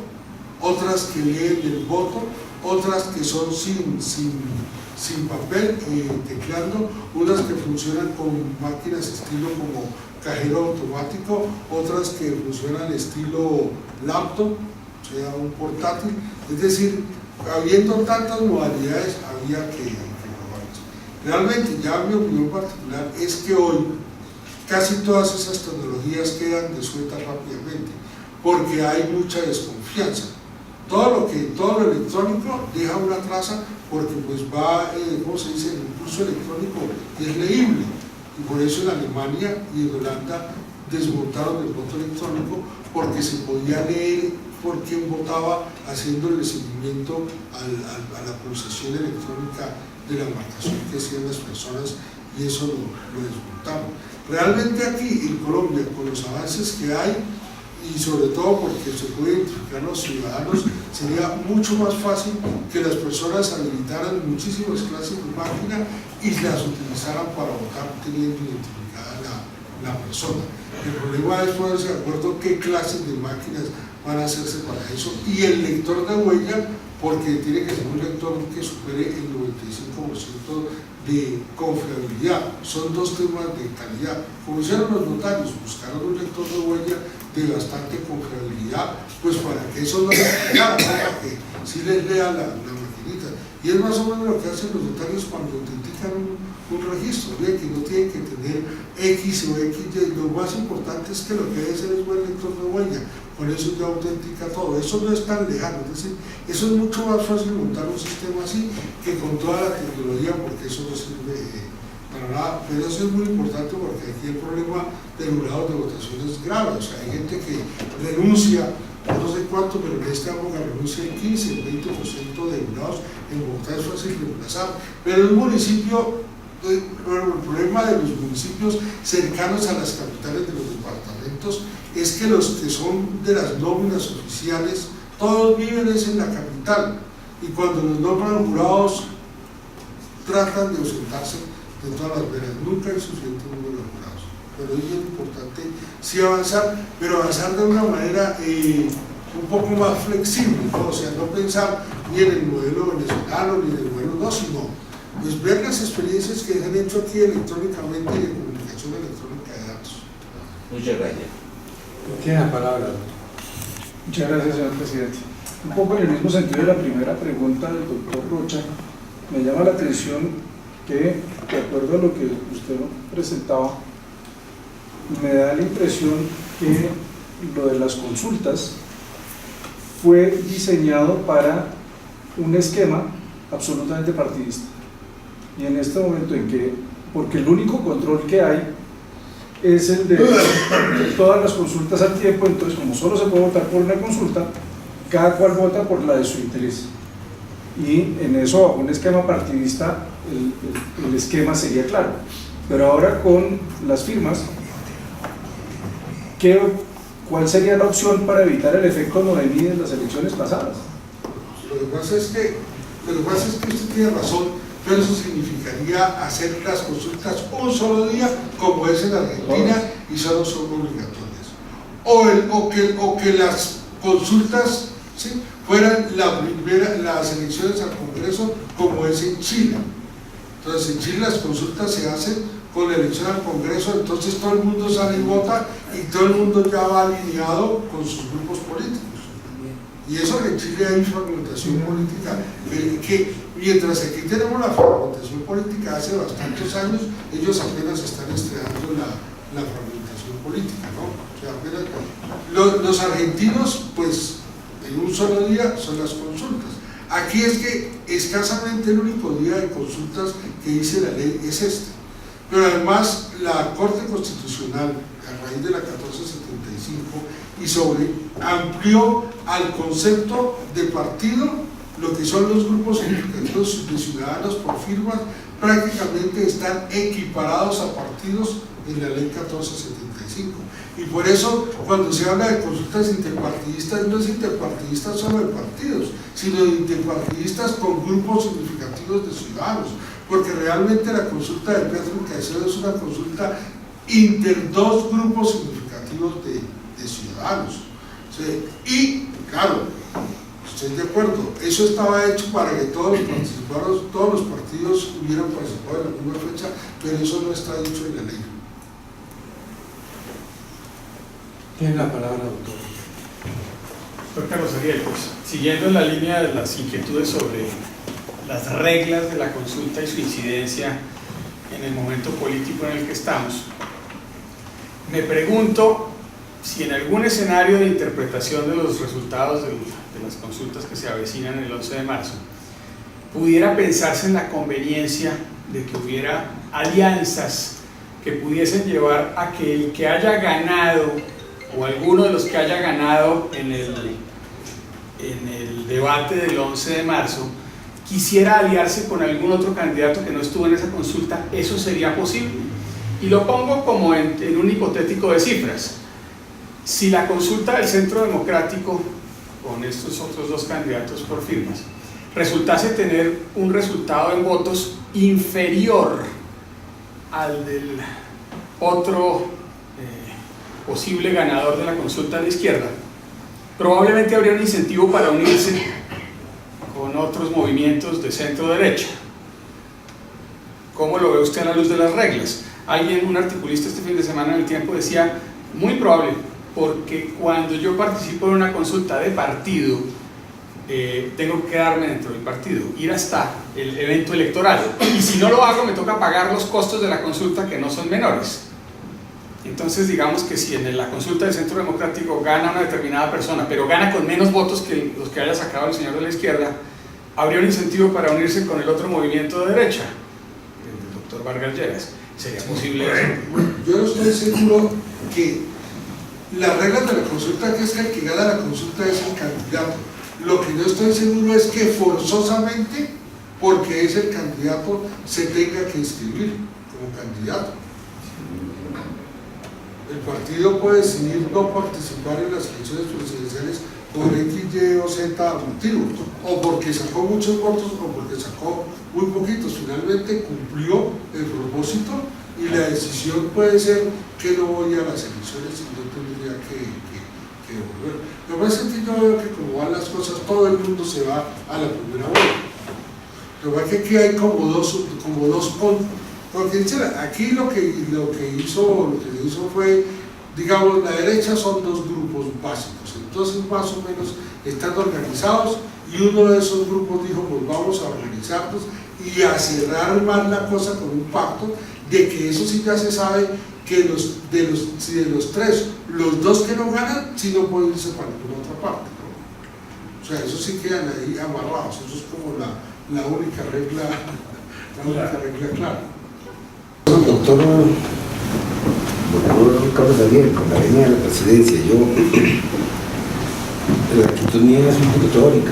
otras que leen el voto, otras que son sin papel, tecleando, unas que funcionan con máquinas estilo como cajero automático, otras que funcionan estilo laptop, o sea, un portátil. Es decir, habiendo tantas modalidades, había que probarlas. Realmente, ya mi opinión particular es que hoy casi todas esas tecnologías quedan desueltas rápidamente, porque hay mucha desconfianza. Todo lo electrónico deja una traza, porque pues va, ¿cómo se dice? El impulso electrónico es leíble, y por eso en Alemania y en Holanda desmontaron el voto electrónico, porque se podía leer por quién votaba, haciéndole seguimiento a la pulsación electrónica de la marcación que hacían las personas, y eso lo desmontaron. Realmente aquí en Colombia, con los avances que hay, y sobre todo porque se puede identificar a los ciudadanos, sería mucho más fácil que las personas habilitaran muchísimas clases de máquina y las utilizaran para votar teniendo identificada la persona. El problema es ponerse de acuerdo qué clases de máquinas van a hacerse para eso, y el lector de huella, porque tiene que ser un lector que supere el 95% de confiabilidad. Son dos temas de calidad. Como hicieron los notarios, buscaron un lector de huella de bastante confiabilidad, pues para que eso no les pegara, para que sí les lea la maquinita. Y es más o menos lo que hacen los notarios cuando autentican un registro, ¿ve? Que no tienen que tener X o XY. Lo más importante es que lo que debe ser es buen lector de huella, con eso ya autentica todo. Eso no es tan lejano, es decir, eso es mucho más fácil montar un sistema así que con toda la tecnología, porque eso no sirve para nada. Pero eso es muy importante, porque aquí el problema del jurado de votación es grave. O sea, hay gente que renuncia, no sé cuánto, pero en esta época renuncia el 15, el 20% de jurados. En Bogotá es fácil reemplazar, pero el municipio, el problema de los municipios cercanos a las capitales de los departamentos es que los que son de las nóminas oficiales, todos viven en la capital, y cuando los nombran jurados tratan de ausentarse de todas las veras. Nunca hay suficiente número de jurados, pero es bien importante sí avanzar, pero avanzar de una manera un poco más flexible, ¿no? O sea, no pensar ni en el modelo venezolano ni en el modelo no, sino pues ver las experiencias que se han hecho aquí electrónicamente y de comunicación electrónica de datos. Muchas gracias. Tiene la palabra. Muchas gracias, señor presidente. Un poco en el mismo sentido de la primera pregunta del doctor Rocha, me llama la atención que, de acuerdo a lo que usted presentaba, me da la impresión que lo de las consultas fue diseñado para un esquema absolutamente partidista. Y en este momento en que, porque el único control que hay es el de todas las consultas al tiempo, entonces como solo se puede votar por una consulta, cada cual vota por la de su interés. Y en eso, bajo un esquema partidista, el esquema sería claro. Pero ahora con las firmas, ¿cuál sería la opción para evitar el efecto Noemí de las elecciones pasadas? Lo que pasa es que usted tiene razón, pero eso significaría hacer las consultas un solo día, como es en Argentina, y solo son obligatorias. O que las consultas ¿sí? Fueran las elecciones al Congreso como es en Chile. Entonces en Chile las consultas se hacen con la elección al Congreso, entonces todo el mundo sale y vota y todo el mundo ya va alineado con sus grupos políticos. Y eso que en Chile hay fragmentación política, que mientras aquí tenemos la fragmentación política hace bastantes años, ellos apenas están estrenando la fragmentación política, ¿no? O sea, apenas, los argentinos, pues, en un solo día son las consultas. Aquí es que escasamente el único día de consultas que dice la ley es este. Pero además la Corte Constitucional, a raíz de la 1475, amplió al concepto de partido lo que son los grupos significativos de ciudadanos por firmas, prácticamente están equiparados a partidos en la ley 1475. Y por eso cuando se habla de consultas interpartidistas, no es interpartidista solo de partidos, sino de interpartidistas con grupos significativos de ciudadanos, porque realmente la consulta de Petro y Caicedo es una consulta inter dos grupos significativos de ciudadanos. ¿Sí? Y claro, estoy de acuerdo, eso estaba hecho para que todos los partidos hubieran participado en la misma fecha, pero eso no está dicho en la ley. Tiene la palabra, doctor. Doctor Carlos Ariel, pues, siguiendo en la línea de las inquietudes sobre las reglas de la consulta y su incidencia en el momento político en el que estamos, me pregunto si en algún escenario de interpretación de los resultados de las consultas que se avecinan el 11 de marzo, pudiera pensarse en la conveniencia de que hubiera alianzas que pudiesen llevar a que el que haya ganado o alguno de los que haya ganado en el debate del 11 de marzo quisiera aliarse con algún otro candidato que no estuvo en esa consulta. ¿Eso sería posible? Y lo pongo como en un hipotético de cifras. Si la consulta del Centro Democrático con estos otros dos candidatos por firmas resultase tener un resultado en votos inferior al del otro posible ganador de la consulta de la izquierda, probablemente habría un incentivo para unirse con otros movimientos de centro-derecha. ¿Cómo lo ve usted a la luz de las reglas? Un articulista este fin de semana en El Tiempo decía, muy probable, porque cuando yo participo en una consulta de partido, tengo que quedarme dentro del partido, ir hasta el evento electoral, y si no lo hago me toca pagar los costos de la consulta, que no son menores. Entonces digamos que si en la consulta del Centro Democrático gana una determinada persona, pero gana con menos votos que los que haya sacado el señor de la izquierda, habría un incentivo para unirse con el otro movimiento de derecha, el doctor Vargas Lleras. ¿Sería posible eso? Yo no estoy seguro que las reglas de la consulta, que es que el que gana la consulta es el candidato. Lo que no estoy seguro es que forzosamente, porque es el candidato, se tenga que inscribir como candidato. El partido puede decidir no participar en las elecciones presidenciales por X, Y o Z motivo, o porque sacó muchos votos o porque sacó muy poquitos. Finalmente cumplió el propósito y la decisión puede ser que no voy a las elecciones y no tendría que volver. Lo más sencillo, yo veo que como van las cosas, todo el mundo se va a la primera vuelta. Lo que pasa es que aquí hay como dos puntos. Porque aquí lo que se hizo fue, digamos, la derecha son dos grupos básicos, entonces más o menos están organizados y uno de esos grupos dijo, pues vamos a organizarnos y a cerrar más la cosa con un pacto de que eso sí ya se sabe que de los tres, los dos que no ganan, sí no pueden irse para ninguna otra parte, ¿no? O sea, eso sí quedan ahí amarrados, eso es como la única regla clara. Doctor Carlos Ariel, con la venia de la presidencia, la actitud mía es un poco teórica.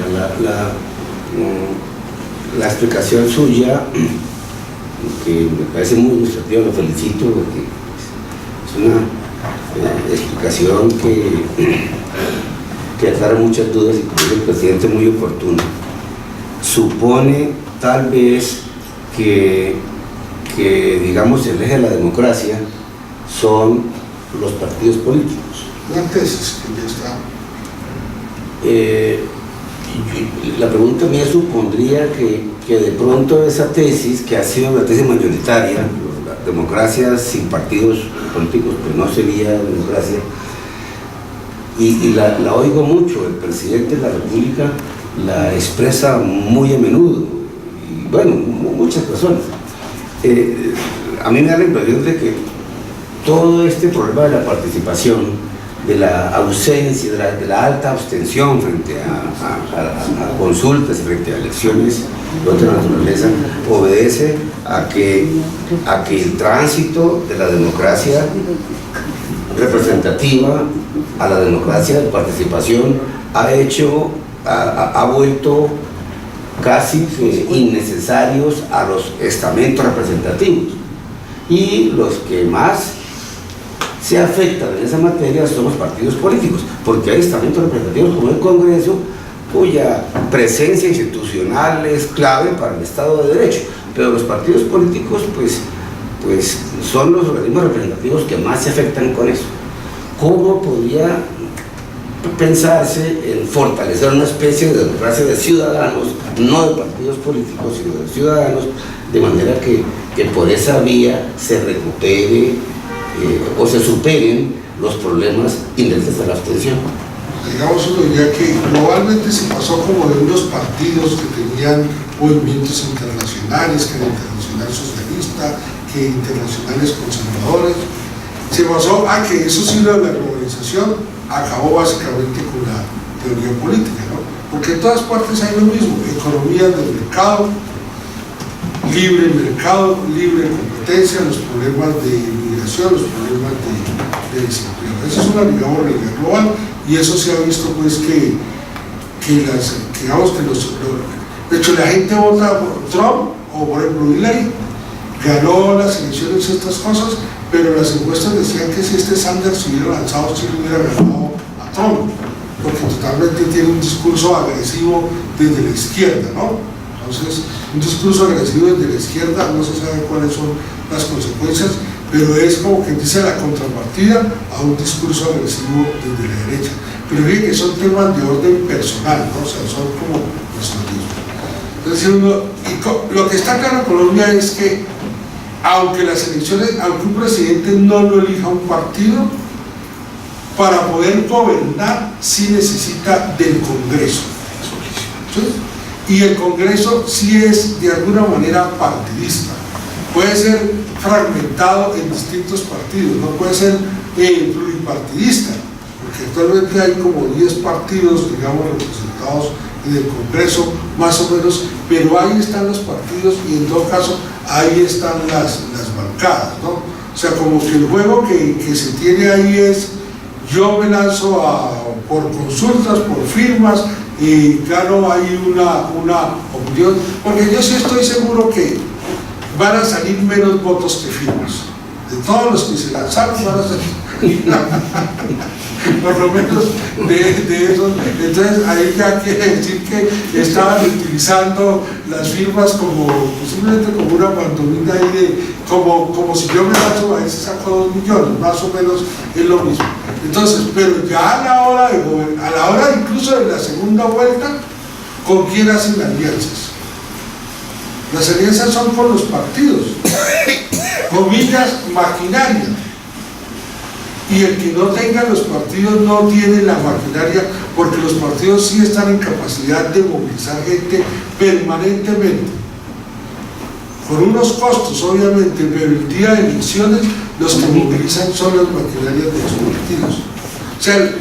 La explicación suya, que me parece muy ilustrativa, lo felicito, porque es una explicación que aclara muchas dudas y, como dice el presidente, muy oportuna. Supone tal vez que digamos el eje de la democracia son los partidos políticos. Una tesis que ya está. La pregunta mía supondría que de pronto esa tesis, que ha sido una tesis mayoritaria, la democracia sin partidos políticos, pues no sería democracia, y la oigo mucho, el presidente de la República la expresa muy a menudo, y bueno, muchas personas. A mí me da la impresión de que todo este problema de la participación, de la ausencia, de la alta abstención frente a consultas y frente a elecciones de otra naturaleza, obedece a que el tránsito de la democracia representativa a la democracia de participación ha vuelto casi innecesarios a los estamentos representativos, y los que más se afectan en esa materia son los partidos políticos, porque hay estamentos representativos como el Congreso, cuya presencia institucional es clave para el Estado de Derecho, pero los partidos políticos pues son los organismos representativos que más se afectan con eso. ¿Cómo podría pensarse en fortalecer una especie de democracia de ciudadanos, no de partidos políticos, sino de ciudadanos, de manera que por esa vía se recupere o se superen los problemas inherentes a la abstención? Digamos, uno diría que globalmente se pasó como de unos partidos que tenían movimientos internacionales, que era internacional socialista, que internacionales conservadores, se pasó a que eso sí, la globalización acabó básicamente con la teoría política, ¿no? Porque en todas partes hay lo mismo: economía del mercado, libre competencia, los problemas de inmigración, los problemas de desempleo. Esa es una, digamos, realidad global, y eso se ha visto pues que de hecho la gente vota por Trump, o por ejemplo Hillary ganó las elecciones, estas cosas, pero las encuestas decían que si Sanders se hubiera lanzado, sí le hubiera ganado a Trump, porque totalmente tiene un discurso agresivo desde la izquierda, ¿no? Entonces, un discurso agresivo desde la izquierda, no se sabe cuáles son las consecuencias, pero es como que dice la contrapartida a un discurso agresivo desde la derecha. Pero fíjense que son temas de orden personal, ¿no? O sea, son como personalismo. Entonces, lo que está claro en Colombia es que aunque las elecciones, aunque un presidente no lo elija un partido, para poder gobernar sí necesita del Congreso. ¿Sí? Y el Congreso sí es de alguna manera partidista. Puede ser fragmentado en distintos partidos, no puede ser pluripartidista, porque actualmente hay como 10 partidos, digamos, representados en el Congreso, más o menos, pero ahí están los partidos y en todo caso ahí están las bancadas, ¿no? O sea, como que el juego que se tiene ahí es: yo me lanzo por consultas, por firmas, y claro, hay una opinión, porque yo sí estoy seguro que van a salir menos votos que firmas. De todos los que se lanzaron van a salir por lo menos de esos. Entonces ahí ya quiere decir que estaban utilizando las firmas como simplemente como una pantomima ahí de como si yo me lanzo, a ese saco 2 millones, más o menos es lo mismo. Entonces, pero ya a la hora incluso de la segunda vuelta, ¿con quién hacen las alianzas? Las alianzas son con los partidos, comillas, maquinaria. Y el que no tenga los partidos no tiene la maquinaria, porque los partidos sí están en capacidad de movilizar gente permanentemente, con unos costos obviamente, pero el día de elecciones los que movilizan son las maquinarias de los partidos. O sea,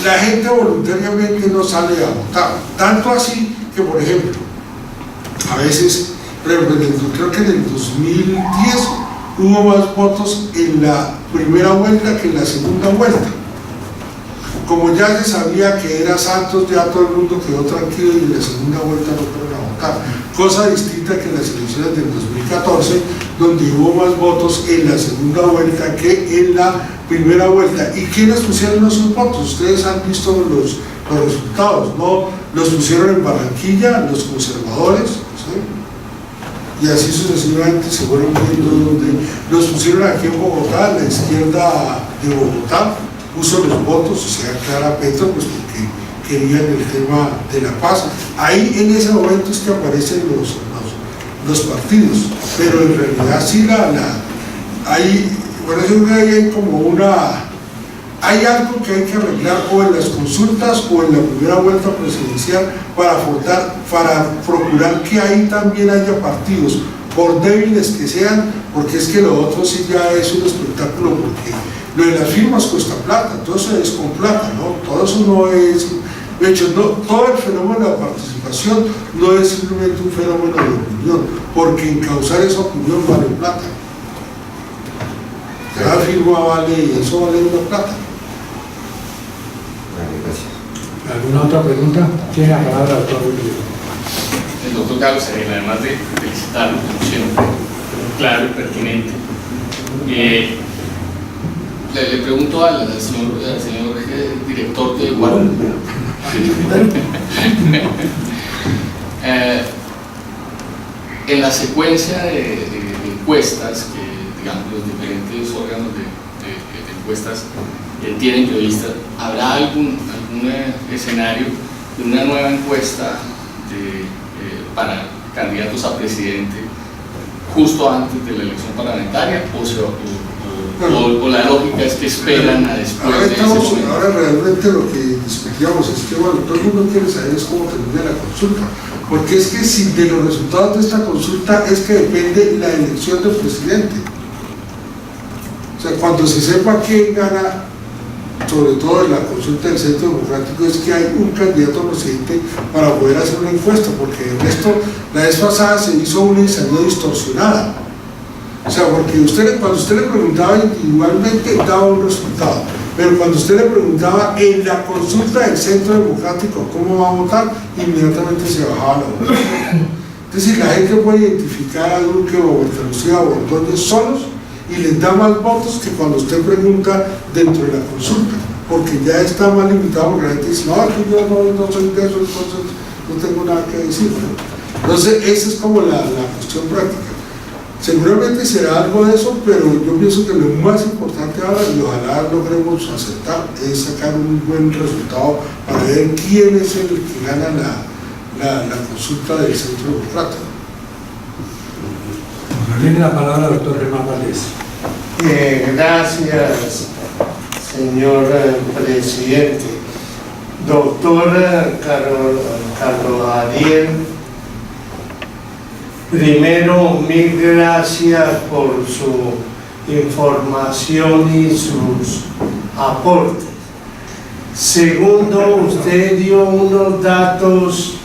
la gente voluntariamente no sale a votar, tanto así que, por ejemplo, a veces, creo que en el 2010 hubo más votos en la primera vuelta que en la segunda vuelta. Como ya se sabía que era Santos, ya todo el mundo quedó tranquilo y en la segunda vuelta no fueron a votar. Cosa distinta que en las elecciones del 2014, donde hubo más votos en la segunda vuelta que en la primera vuelta. ¿Y quiénes pusieron esos votos? Ustedes han visto los resultados, ¿no? Los pusieron en Barranquilla, los conservadores, ¿sí? Y así sucesivamente se fueron viendo donde los pusieron aquí en Bogotá. La izquierda de Bogotá puso los votos, o sea, Clara Petro, pues porque querían el tema de la paz. Ahí en ese momento es que aparecen los partidos, pero en realidad sí hay, bueno, yo creo que hay como hay algo que hay que arreglar o en las consultas o en la primera vuelta presidencial para procurar que ahí también haya partidos, por débiles que sean, porque es que lo otro sí ya es un espectáculo, porque lo de las firmas cuesta plata, todo eso es con plata, ¿no? Todo eso no es, de hecho, todo el fenómeno de la participación no es simplemente un fenómeno de opinión, porque encauzar esa opinión vale plata. Cada firma vale, y eso vale una plata. ¿Alguna otra pregunta? Tiene la palabra el doctor Rodríguez. El doctor Carlos Ariel, además de felicitarlo, como siempre, claro y pertinente. Le pregunto al señor director de Guarú. En la secuencia de encuestas que, digamos, los diferentes órganos de encuestas tienen periodistas, ¿habrá algún escenario de una nueva encuesta para candidatos a presidente justo antes de la elección parlamentaria o la lógica es que esperan a después de ese momento? Ahora realmente lo que discutíamos es que, bueno, todo el mundo quiere saber es cómo termina la consulta, porque es que si de los resultados de esta consulta es que depende la elección del presidente. O sea, cuando se sepa quién gana, sobre todo en la consulta del Centro Democrático, es que hay un candidato a presidente para poder hacer una encuesta, porque el resto, la vez pasada se hizo una ensayo distorsionada. O sea, porque cuando usted le preguntaba individualmente daba un resultado, pero cuando usted le preguntaba en la consulta del Centro Democrático cómo va a votar, inmediatamente se bajaba la votación. Es decir, la gente puede identificar a Duque o a Berta Lucía o a Ordóñez solos y les da más votos que cuando usted pregunta dentro de la consulta, porque ya está más limitado, porque la gente dice, no, aquí yo no soy de eso, entonces no tengo nada que decir, ¿no? Entonces esa es como la cuestión práctica. Seguramente será algo de eso, pero yo pienso que lo más importante ahora, y ojalá logremos aceptar, es sacar un buen resultado para ver quién es el que gana la consulta del Centro Democrático. Tiene la palabra el doctor Germán Valdés. Gracias, señor presidente. Doctor Carlos Ariel, primero, mil gracias por su información y sus aportes. Segundo, usted dio unos datos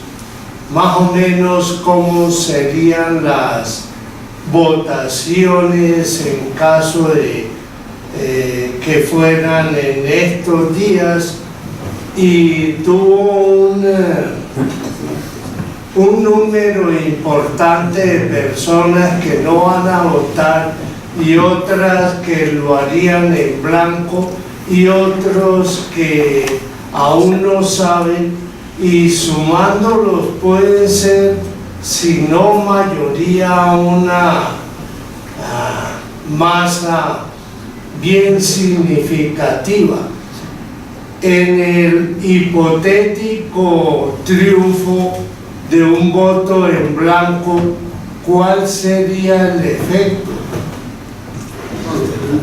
más o menos cómo serían las votaciones en caso de que fueran en estos días, y tuvo un número importante de personas que no van a votar y otras que lo harían en blanco y otros que aún no saben, y sumándolos pueden ser, si no mayoría, una masa bien significativa. En el hipotético triunfo de un voto en blanco, ¿cuál sería el efecto?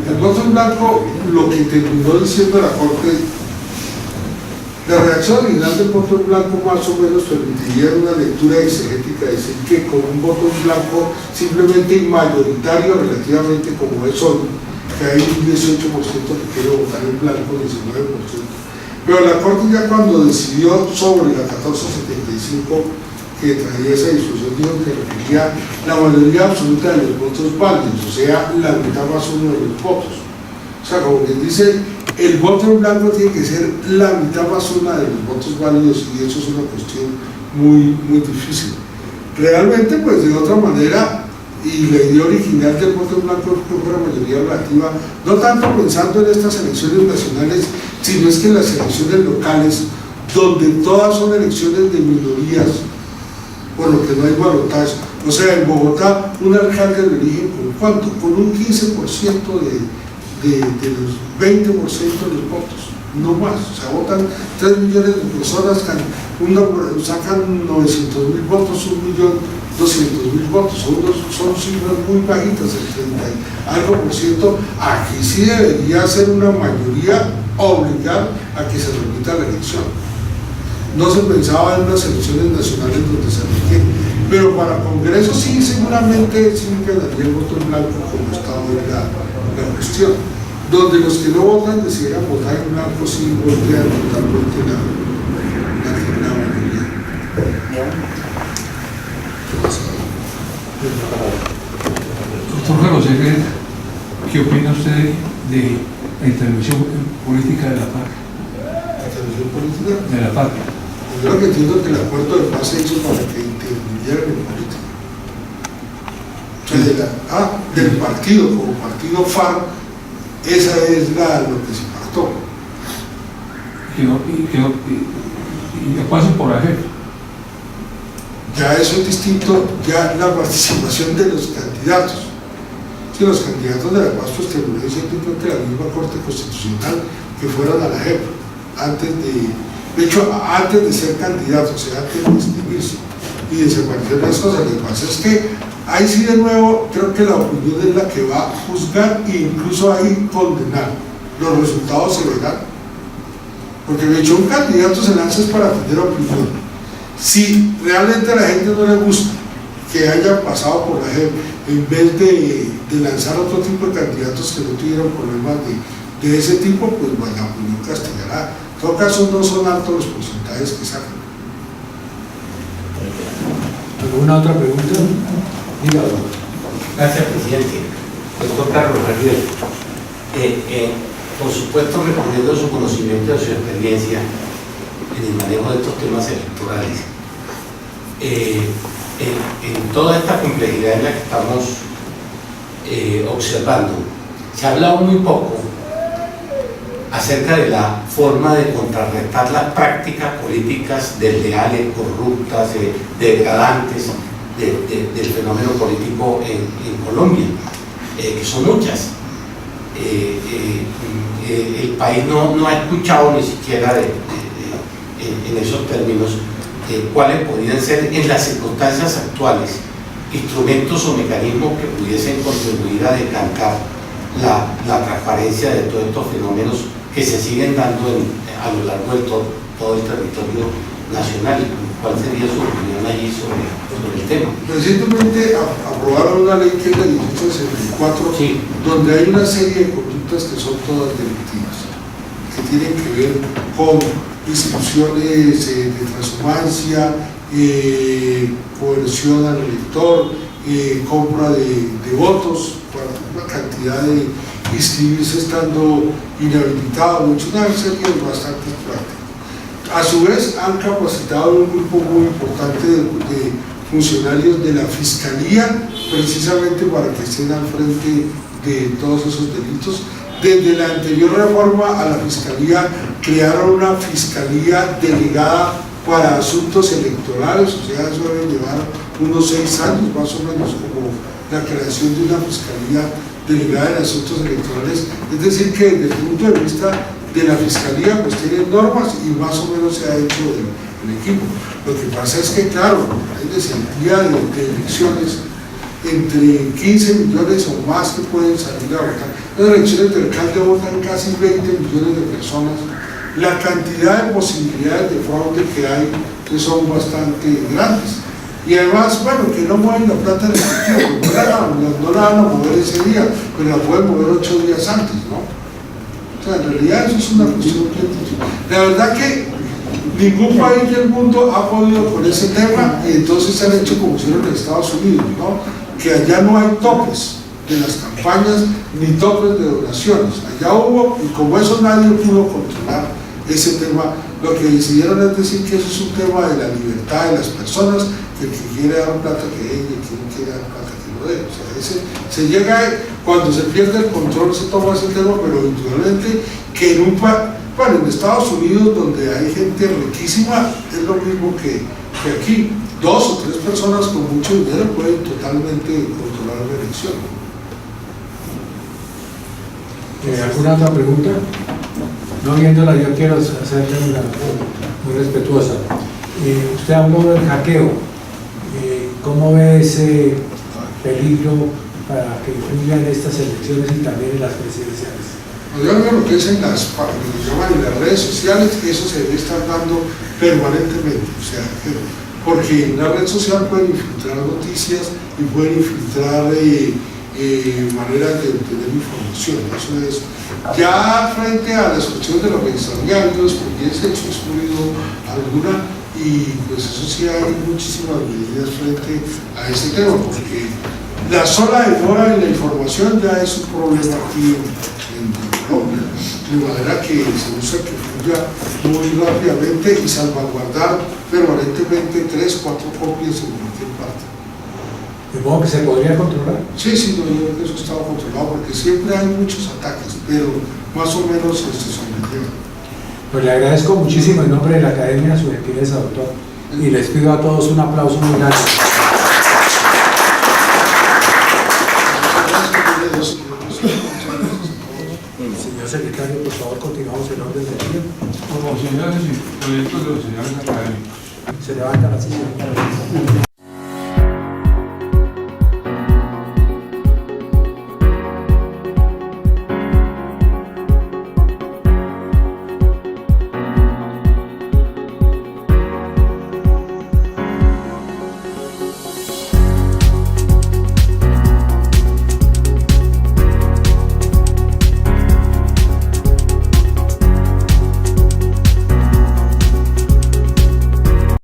El voto en blanco, lo que terminó diciendo la Corte, la reacción original del voto en blanco más o menos permitiría una lectura exegética, decir que con un voto en blanco simplemente mayoritario relativamente como es hoy, que hay un 18% que quiere votar en blanco, 19%. Pero la Corte ya cuando decidió sobre la 1475 que traía esa discusión, dijo que requería la mayoría absoluta de los votos válidos, o sea, la mitad más uno de los votos. O sea, como que dice, el voto en blanco tiene que ser la mitad más una de los votos válidos, y eso es una cuestión muy, muy difícil. Realmente, pues de otra manera, y la idea original del voto en blanco es que fuera mayoría relativa, no tanto pensando en estas elecciones nacionales, sino es que en las elecciones locales, donde todas son elecciones de minorías, por lo que no hay balotaje. O sea, en Bogotá un alcalde lo eligen con ¿cuánto? Con un 15% de los 20% de los votos, no más. O sea, votan 3 millones de personas, sacan 900.000 votos, 1.200.000 votos, son cifras muy bajitas, el 30 y algo por ciento. Aquí sí debería ser una mayoría obligar a que se repita la elección. No se pensaba en unas elecciones nacionales donde se requiere, pero para Congreso sí, seguramente sí quedaría el voto en blanco, como está hoy la cuestión, donde los que no votan decidieran votar en blanco, sí voltean totalmente la mayoría. Doctor Carlos, ¿qué opina usted de la intervención política de la FARC? ¿La intervención política? De la FARC. Yo lo que entiendo es que el acuerdo de paz se hizo para que intervinieran en política. O sea, del partido, como partido FARC, esa es lo que se pactó. Y que pasen por la JEP. Ya eso es distinto, ya la participación de los candidatos. Si los candidatos de la paz, pues terminó diciendo que la misma Corte Constitucional que fueron a la JEP antes de ser candidatos, o sea, antes de inscribirse y desaparecer las cosas. Lo que pasa es que ahí sí, de nuevo, creo que la opinión es la que va a juzgar e incluso ahí condenar. Los resultados se verán, porque de hecho un candidato se lanza es para tener opinión. Si realmente a la gente no le gusta que hayan pasado por la JEP, en vez de lanzar otro tipo de candidatos que no tuvieron problemas de ese tipo, pues bueno, la opinión castigará. En todo caso, no son altos los porcentajes que sacan. ¿Alguna otra pregunta? Dígalo. Gracias, presidente. Doctor Carlos Javier, por supuesto, recurriendo a su conocimiento y a su experiencia en el manejo de estos temas electorales, en toda esta complejidad en la que estamos observando, se ha hablado muy poco acerca de la forma de contrarrestar las prácticas políticas desleales, corruptas, degradantes del fenómeno político en Colombia, que son muchas. El país no ha escuchado ni siquiera en esos términos cuáles podrían ser en las circunstancias actuales instrumentos o mecanismos que pudiesen contribuir a decantar la transparencia de todos estos fenómenos que se siguen dando a lo largo de todo el territorio nacional. ¿Cuál sería su opinión allí sobre el tema? Recientemente aprobaron una ley que es la 1864, sí, donde hay una serie de conductas que son todas delictivas, que tienen que ver con instituciones de transhumancia, coerción al elector, compra de votos, una cantidad de inscribirse estando inhabilitado, una serie de bastantes prácticas. A su vez, han capacitado un grupo muy importante de funcionarios de la Fiscalía, precisamente para que estén al frente de todos esos delitos. Desde la anterior reforma a la Fiscalía crearon una Fiscalía delegada para asuntos electorales, o sea, eso debe llevar unos 6 años más o menos, como la creación de una Fiscalía delegada en asuntos electorales. Es decir, que desde el punto de vista de la Fiscalía, pues tienen normas y más o menos se ha hecho el equipo. Lo que pasa es que, claro, hay desentía de elecciones, entre 15 millones o más que pueden salir a votar. En las elecciones del alcalde votan casi 20 millones de personas. La cantidad de posibilidades de fraude que hay que son bastante grandes. Y además, bueno, que no mueven la plata en efectivo, no la van a mover ese día, pero la pueden mover 8 días antes, ¿no? O sea, en realidad eso es una cuestión bien difícil. La verdad que ningún país del mundo ha podido con ese tema, y entonces se han hecho como hicieron en Estados Unidos, ¿no? Que allá no hay topes de las campañas ni topes de donaciones. Allá hubo, y como eso nadie pudo controlar ese tema, lo que decidieron es decir que eso es un tema de la libertad de las personas, que el que quiere dar plata que dé y el que no quiere dar plata que no dé. O sea, se llega, cuando se pierde el control se toma ese tema, pero indudablemente que en Estados Unidos, donde hay gente riquísima, es lo mismo que aquí. 2 o 3 personas con mucho dinero pueden totalmente controlar la elección. ¿Alguna otra pregunta? No viéndola, yo quiero hacerle una muy respetuosa. Usted habló del hackeo. ¿Cómo ve ese peligro para que influya en estas elecciones y también en las presidenciales? Yo veo lo que es en las, lo que llaman en las redes sociales, eso se debe estar dando permanentemente, o sea, porque en la red social pueden infiltrar noticias y pueden infiltrar maneras de obtener información. Eso es, ya frente a la solución de la organización de ámbitos, porque ese hecho excluido alguna, y pues eso sí hay muchísimas medidas frente a ese tema, porque la sola demora en la información ya es un problema aquí en Colombia, de manera que se usa que fluya muy rápidamente y salvaguardar permanentemente 3 o 4 copias en cualquier parte. ¿De modo que se podría controlar? Sí, yo creo que eso está controlado porque siempre hay muchos ataques, pero más o menos se sobrelleva. Pues le agradezco muchísimo en nombre de la Academia su gentileza, doctor, y les pido a todos un aplauso muy grande. Señor secretario, por favor, continuamos el orden del día. Promociones y proyectos de los señores académicos. Se levanta la sesión.